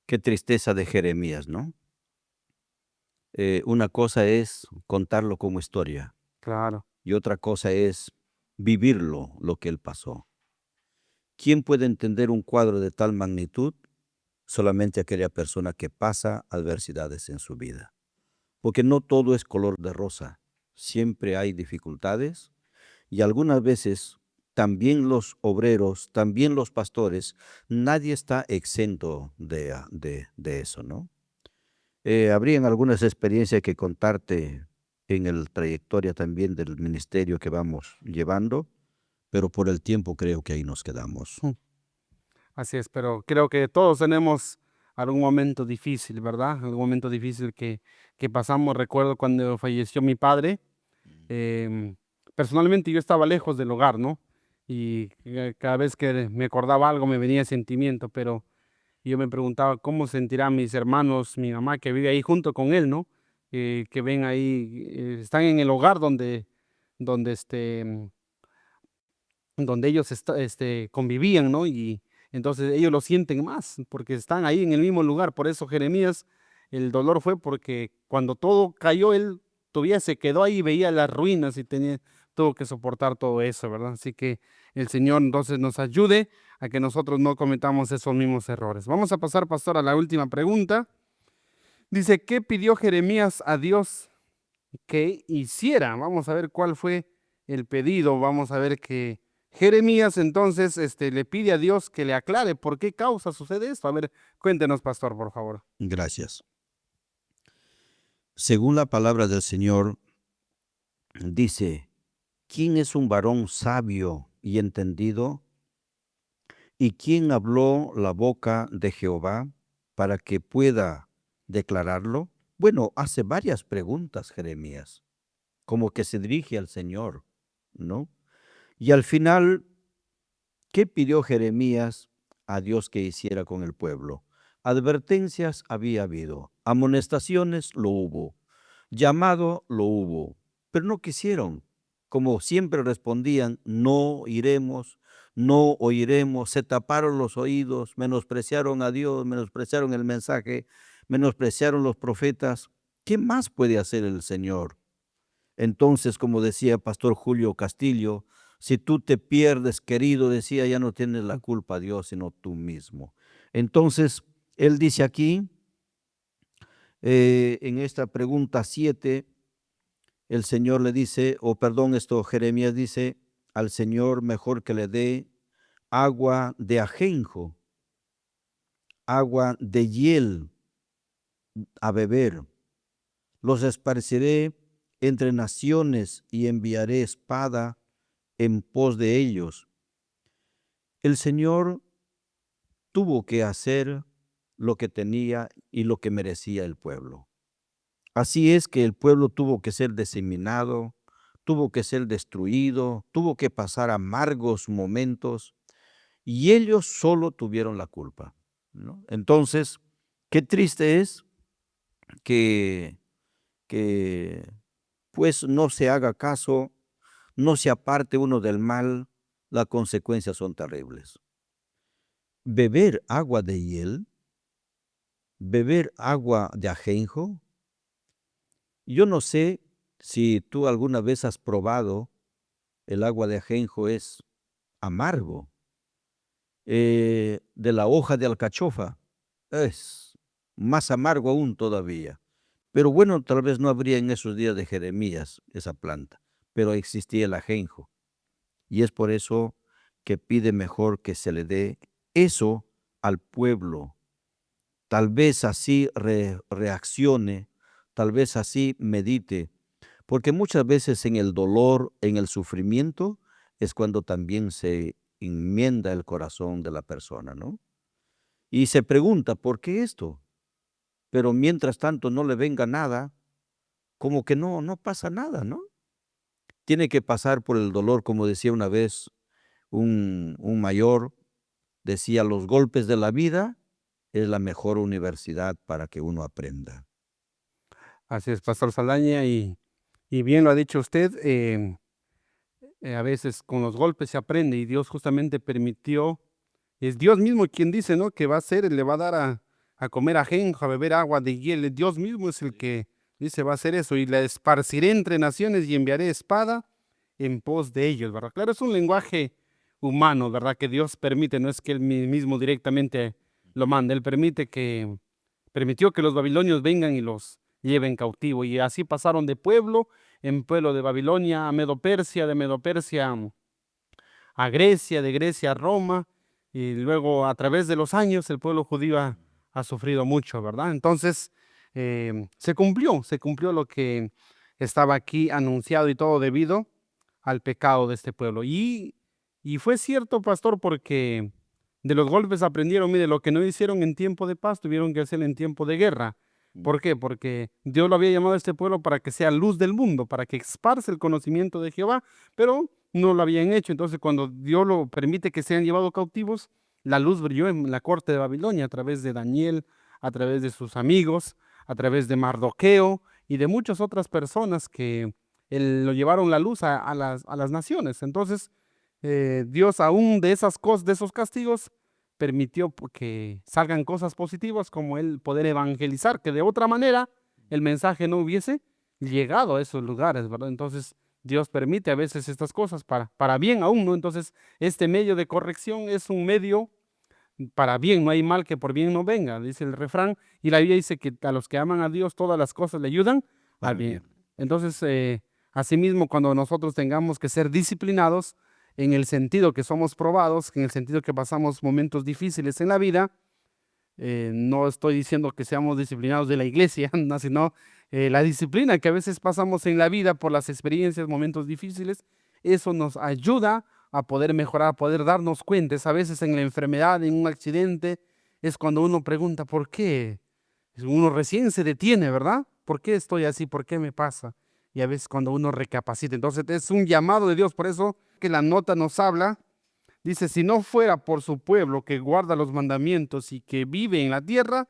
Qué tristeza de Jeremías, ¿no? Una cosa es contarlo como historia
Claro,
y otra cosa es vivirlo, lo que él pasó. ¿Quién puede entender un cuadro de tal magnitud? Solamente aquella persona que pasa adversidades en su vida. Porque no todo es color de rosa. Siempre hay dificultades y algunas veces también los obreros, también los pastores, nadie está exento de eso, ¿no? Habrían algunas experiencias que contarte en el trayectoria también del ministerio que vamos llevando, pero por el tiempo creo que ahí nos quedamos.
Así es, pero creo que todos tenemos algún momento difícil, ¿verdad? Algún momento difícil que pasamos. Recuerdo cuando falleció mi padre. em, Personalmente yo estaba lejos del hogar, ¿no? Y cada vez que me acordaba algo me venía sentimiento, pero yo me preguntaba cómo sentirán mis hermanos, mi mamá que vive ahí junto con él, ¿no? Que ven ahí, están en el hogar donde donde ellos convivían, ¿no? Y entonces ellos lo sienten más, porque están ahí en el mismo lugar. Por eso Jeremías, el dolor fue porque cuando todo cayó, él todavía se quedó ahí, veía las ruinas y tuvo que soportar todo eso, ¿verdad? Así que el Señor entonces nos ayude a que nosotros no cometamos esos mismos errores. Vamos a pasar, pastor, a la última pregunta. Dice, ¿qué pidió Jeremías a Dios que hiciera? Vamos a ver cuál fue el pedido. Vamos a ver que Jeremías entonces le pide a Dios que le aclare por qué causa sucede esto. A ver, cuéntenos, pastor, por favor.
Gracias. Según la palabra del Señor, dice, ¿quién es un varón sabio y entendido? ¿Y quién habló la boca de Jehová para que pueda declararlo? Bueno, hace varias preguntas Jeremías, como que se dirige al Señor, ¿no? Y al final, ¿qué pidió Jeremías a Dios que hiciera con el pueblo? Advertencias había habido, amonestaciones lo hubo, llamado lo hubo, pero no quisieron. Como siempre respondían, no iremos, no oiremos, se taparon los oídos, menospreciaron a Dios, menospreciaron el mensaje, menospreciaron los profetas. ¿Qué más puede hacer el Señor? Entonces, como decía Pastor Julio Castillo, si tú te pierdes, querido, decía, ya no tienes la culpa Dios, sino tú mismo. Entonces, él dice aquí, en esta pregunta 7, el Señor le dice, Jeremías dice al Señor mejor que le dé agua de ajenjo, agua de hiel a beber. Los esparciré entre naciones y enviaré espada en pos de ellos. El Señor tuvo que hacer lo que tenía y lo que merecía el pueblo. Así es que el pueblo tuvo que ser diseminado, tuvo que ser destruido, tuvo que pasar amargos momentos y ellos solo tuvieron la culpa, ¿no? Entonces, qué triste es que, que pues no se haga caso, no se aparte uno del mal, las consecuencias son terribles. Beber agua de hiel, beber agua de ajenjo. Yo no sé si tú alguna vez has probado el agua de ajenjo, es amargo. De la hoja de alcachofa es más amargo aún todavía. Pero bueno, tal vez no habría en esos días de Jeremías esa planta, pero existía el ajenjo. Y es por eso que pide mejor que se le dé eso al pueblo. Tal vez así reaccione, tal vez así medite, porque muchas veces en el dolor, en el sufrimiento, es cuando también se enmienda el corazón de la persona, ¿no? Y se pregunta, ¿por qué esto? Pero mientras tanto no le venga nada, como que no pasa nada, ¿no? Tiene que pasar por el dolor, como decía una vez un mayor, decía, los golpes de la vida es la mejor universidad para que uno aprenda.
Así es, pastor Saldaña, y bien lo ha dicho usted. A veces con los golpes se aprende y Dios justamente permitió, es Dios mismo quien dice, ¿no? Que va a hacer, le va a dar a comer ajenjo, a beber agua de hiel. Dios mismo es el que dice, va a hacer eso y la esparciré entre naciones y enviaré espada en pos de ellos, ¿verdad? Claro, es un lenguaje humano, ¿verdad? Que Dios permite, no es que Él mismo directamente lo manda, Él permitió que los babilonios vengan y los lleven cautivo. Y así pasaron de pueblo en pueblo de Babilonia a Medo-Persia, de Medo-Persia a Grecia, de Grecia a Roma, y luego a través de los años el pueblo judío ha sufrido mucho, ¿verdad? Entonces se cumplió lo que estaba aquí anunciado y todo debido al pecado de este pueblo. Y fue cierto, pastor, porque de los golpes aprendieron, mire, lo que no hicieron en tiempo de paz, tuvieron que hacer en tiempo de guerra. ¿Por qué? Porque Dios lo había llamado a este pueblo para que sea luz del mundo, para que esparce el conocimiento de Jehová, pero no lo habían hecho. Entonces, cuando Dios lo permite que sean llevados cautivos, la luz brilló en la corte de Babilonia a través de Daniel, a través de sus amigos, a través de Mardoqueo y de muchas otras personas que lo llevaron la luz a las naciones. Entonces, Dios aún de esas cosas, de esos castigos, permitió que salgan cosas positivas como el poder evangelizar, que de otra manera el mensaje no hubiese llegado a esos lugares, ¿verdad? Entonces, Dios permite a veces estas cosas para bien aún, ¿no? Entonces, este medio de corrección es un medio para bien, no hay mal que por bien no venga, dice el refrán, y la Biblia dice que a los que aman a Dios todas las cosas le ayudan al
Para
bien.
bien.
Entonces, asimismo, cuando nosotros tengamos que ser disciplinados en el sentido que somos probados, en el sentido que pasamos momentos difíciles en la vida, no estoy diciendo que seamos disciplinados de la iglesia, no, sino la disciplina que a veces pasamos en la vida por las experiencias, momentos difíciles, eso nos ayuda a poder mejorar, a poder darnos cuenta. A veces en la enfermedad, en un accidente, es cuando uno pregunta, ¿por qué? Uno recién se detiene, ¿verdad? ¿Por qué estoy así? ¿Por qué me pasa? Y a veces cuando uno recapacita. Entonces es un llamado de Dios, por eso que la nota nos habla. Dice, si no fuera por su pueblo que guarda los mandamientos y que vive en la tierra,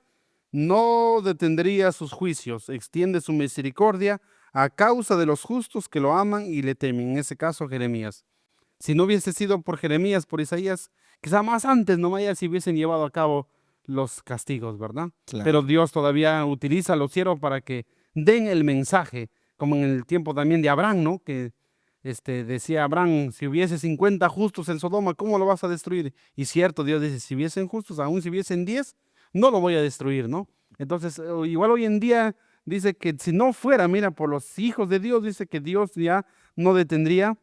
no detendría sus juicios, extiende su misericordia a causa de los justos que lo aman y le temen. En ese caso, Jeremías. Si no hubiese sido por Jeremías, por Isaías, quizá más antes, no vaya si hubiesen llevado a cabo los castigos, ¿verdad? Pero
Claro.
Dios todavía utiliza a los siervos para que den el mensaje, como en el tiempo también de Abraham, ¿no? Que decía Abraham, si hubiese 50 justos en Sodoma, ¿cómo lo vas a destruir? Y cierto, Dios dice, si hubiesen justos, aún si hubiesen 10, no lo voy a destruir, ¿no? Entonces, igual hoy en día dice que si no fuera, mira, por los hijos de Dios, dice que Dios ya no detendría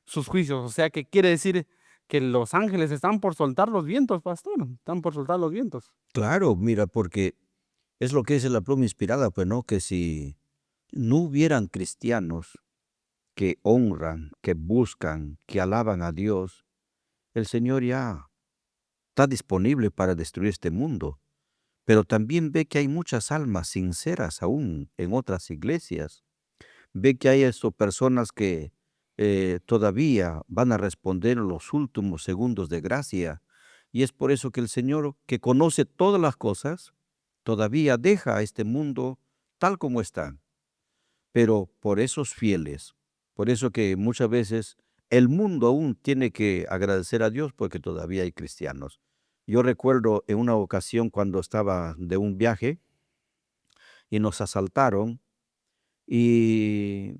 sus juicios. O sea, que quiere decir que los ángeles están por soltar los vientos, pastor, están por soltar los vientos.
Claro, mira, porque es lo que dice la pluma inspirada, pues, ¿no? Que si no hubieran cristianos que honran, que buscan, que alaban a Dios, el Señor ya está disponible para destruir este mundo. Pero también ve que hay muchas almas sinceras aún en otras iglesias. Ve que hay personas que todavía van a responder en los últimos segundos de gracia. Y es por eso que el Señor, que conoce todas las cosas, todavía deja a este mundo tal como está. Pero por esos fieles, por eso que muchas veces el mundo aún tiene que agradecer a Dios porque todavía hay cristianos. Yo recuerdo en una ocasión cuando estaba de un viaje y nos asaltaron y,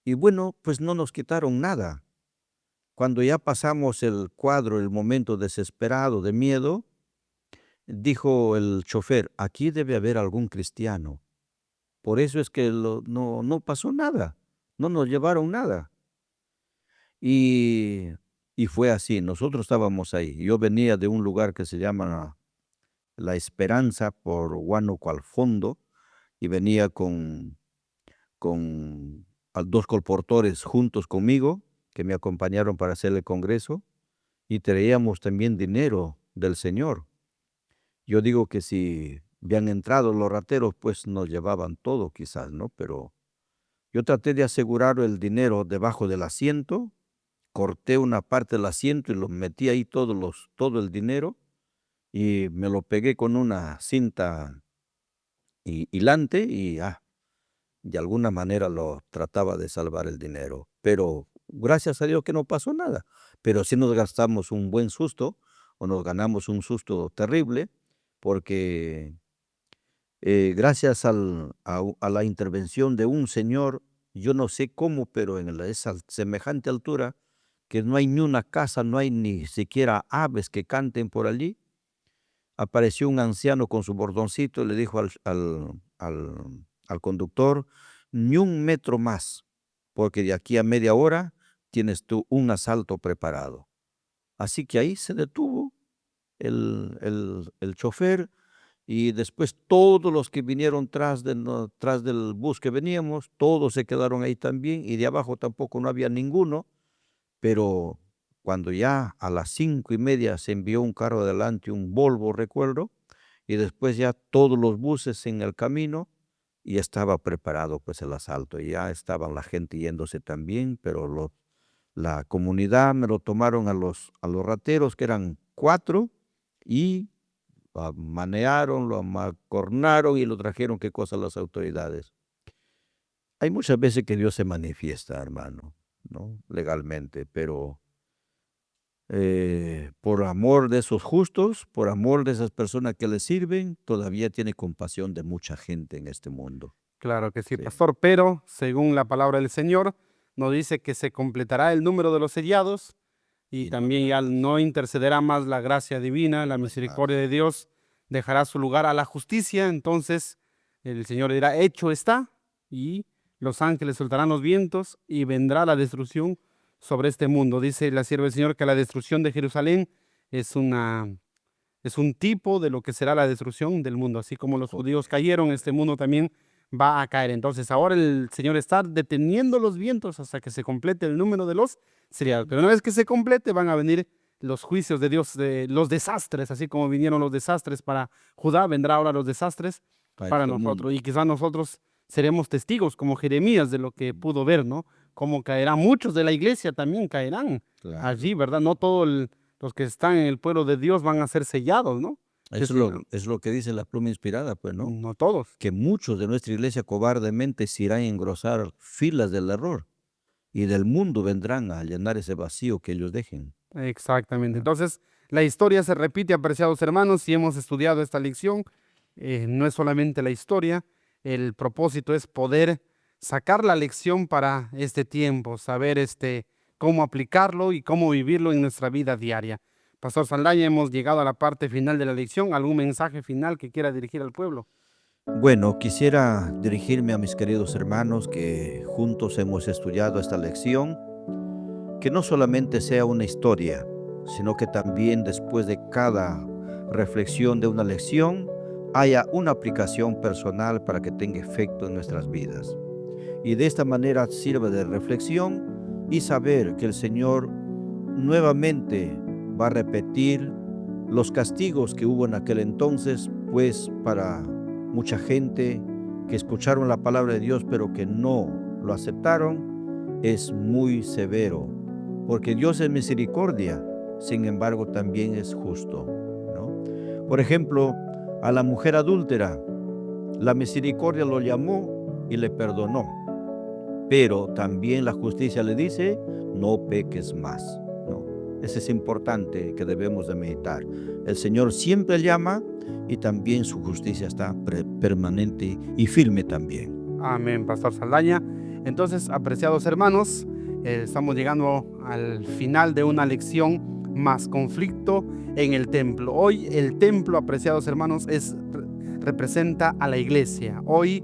y bueno, pues no nos quitaron nada. Cuando ya pasamos el cuadro, el momento desesperado de miedo, dijo el chofer, aquí debe haber algún cristiano. Por eso es que no pasó nada, no nos llevaron nada. Y, y fue así, nosotros estábamos ahí. Yo venía de un lugar que se llama La Esperanza por Huánuco al fondo y venía con dos colportores juntos conmigo que me acompañaron para hacer el congreso y traíamos también dinero del Señor. Yo digo que si habían entrado los rateros, pues nos llevaban todo quizás, ¿no? Pero yo traté de asegurar el dinero debajo del asiento, corté una parte del asiento y lo metí ahí todo el dinero y me lo pegué con una cinta hilante y de alguna manera lo trataba de salvar el dinero. Pero gracias a Dios que no pasó nada. Pero sí nos gastamos un buen susto o nos ganamos un susto terrible porque gracias a la intervención de un señor, yo no sé cómo, pero en esa semejante altura, que no hay ni una casa, no hay ni siquiera aves que canten por allí, apareció un anciano con su bordoncito y le dijo al conductor, ni un metro más, porque de aquí a media hora tienes tú un asalto preparado. Así que ahí se detuvo el chofer y después todos los que vinieron tras del bus que veníamos, todos se quedaron ahí también y de abajo tampoco no había ninguno, pero cuando ya a las 5:30 se envió un carro adelante, un Volvo recuerdo, y después ya todos los buses en el camino y estaba preparado pues el asalto, y ya estaban la gente yéndose también, pero la comunidad me lo tomaron a los rateros, que eran 4, y lo manearon, lo amacornaron y lo trajeron, ¿qué cosa? Las autoridades. Hay muchas veces que Dios se manifiesta, hermano, ¿no? Legalmente, pero por amor de esos justos, por amor de esas personas que le sirven, todavía tiene compasión de mucha gente en este mundo.
Claro que sí,
Sí.
pastor, pero según la palabra del Señor, nos dice que se completará el número de los sellados y
Y
también ya no intercederá más la gracia divina, la misericordia de Dios dejará su lugar a la justicia. Entonces el Señor dirá, hecho está, y los ángeles soltarán los vientos y vendrá la destrucción sobre este mundo. Dice la sierva del Señor que la destrucción de Jerusalén es un tipo de lo que será la destrucción del mundo. Así como los judíos cayeron, este mundo también va a caer. Entonces ahora el Señor está deteniendo los vientos hasta que se complete el número de los sellados. Pero una vez que se complete van a venir los juicios de Dios, de los desastres, así como vinieron los desastres para Judá, vendrá ahora los desastres para
todo el mundo.
nosotros. Y quizás nosotros seremos testigos como Jeremías de lo que pudo ver, ¿no? Cómo caerán. Muchos de la iglesia también caerán
Claro.
allí, ¿verdad? No todos los que están en el pueblo de Dios van a ser sellados, ¿no?
Es lo que dice la pluma inspirada, pues, ¿no?
No todos.
Que muchos de nuestra iglesia cobardemente se irán a engrosar filas del error y del mundo vendrán a llenar ese vacío que ellos dejen.
Exactamente. Entonces, la historia se repite, apreciados hermanos, si hemos estudiado esta lección, no es solamente la historia, el propósito es poder sacar la lección para este tiempo, saber cómo aplicarlo y cómo vivirlo en nuestra vida diaria. Pastor Saldaña, hemos llegado a la parte final de la lección. ¿Algún mensaje final que quiera dirigir al pueblo?
Bueno, quisiera dirigirme a mis queridos hermanos que juntos hemos estudiado esta lección, que no solamente sea una historia, sino que también después de cada reflexión de una lección haya una aplicación personal para que tenga efecto en nuestras vidas. Y de esta manera sirva de reflexión y saber que el Señor nuevamente va a repetir los castigos que hubo en aquel entonces, pues para mucha gente que escucharon la palabra de Dios pero que no lo aceptaron, es muy severo, porque Dios es misericordia, sin embargo también es justo, ¿no? Por ejemplo, a la mujer adúltera, la misericordia lo llamó y le perdonó, pero también la justicia le dice, no peques más, ¿no? Eso es importante que debemos de meditar. El Señor siempre llama y también su justicia está permanente y firme también.
Amén, Pastor Saldaña. Entonces, apreciados hermanos, estamos llegando al final de una lección más conflicto en el templo. Hoy el templo, apreciados hermanos, representa a la iglesia. Hoy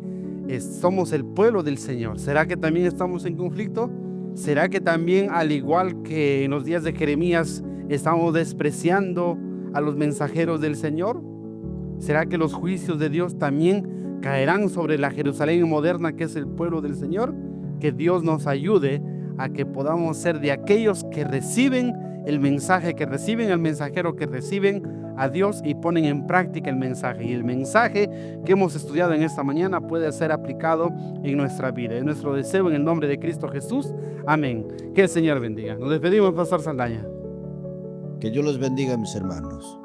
somos el pueblo del Señor. ¿Será que también estamos en conflicto? ¿Será que también, al igual que en los días de Jeremías, estamos despreciando a los mensajeros del Señor? ¿Será que los juicios de Dios también caerán sobre la Jerusalén moderna, que es el pueblo del Señor? Que Dios nos ayude a que podamos ser de aquellos que reciben el mensaje, que reciben al mensajero, que reciben a Dios y ponen en práctica el mensaje. Y el mensaje que hemos estudiado en esta mañana puede ser aplicado en nuestra vida. Es nuestro deseo en el nombre de Cristo Jesús. Amén. Que el Señor bendiga. Nos despedimos, Pastor Saldaña.
Que Dios los bendiga, mis hermanos.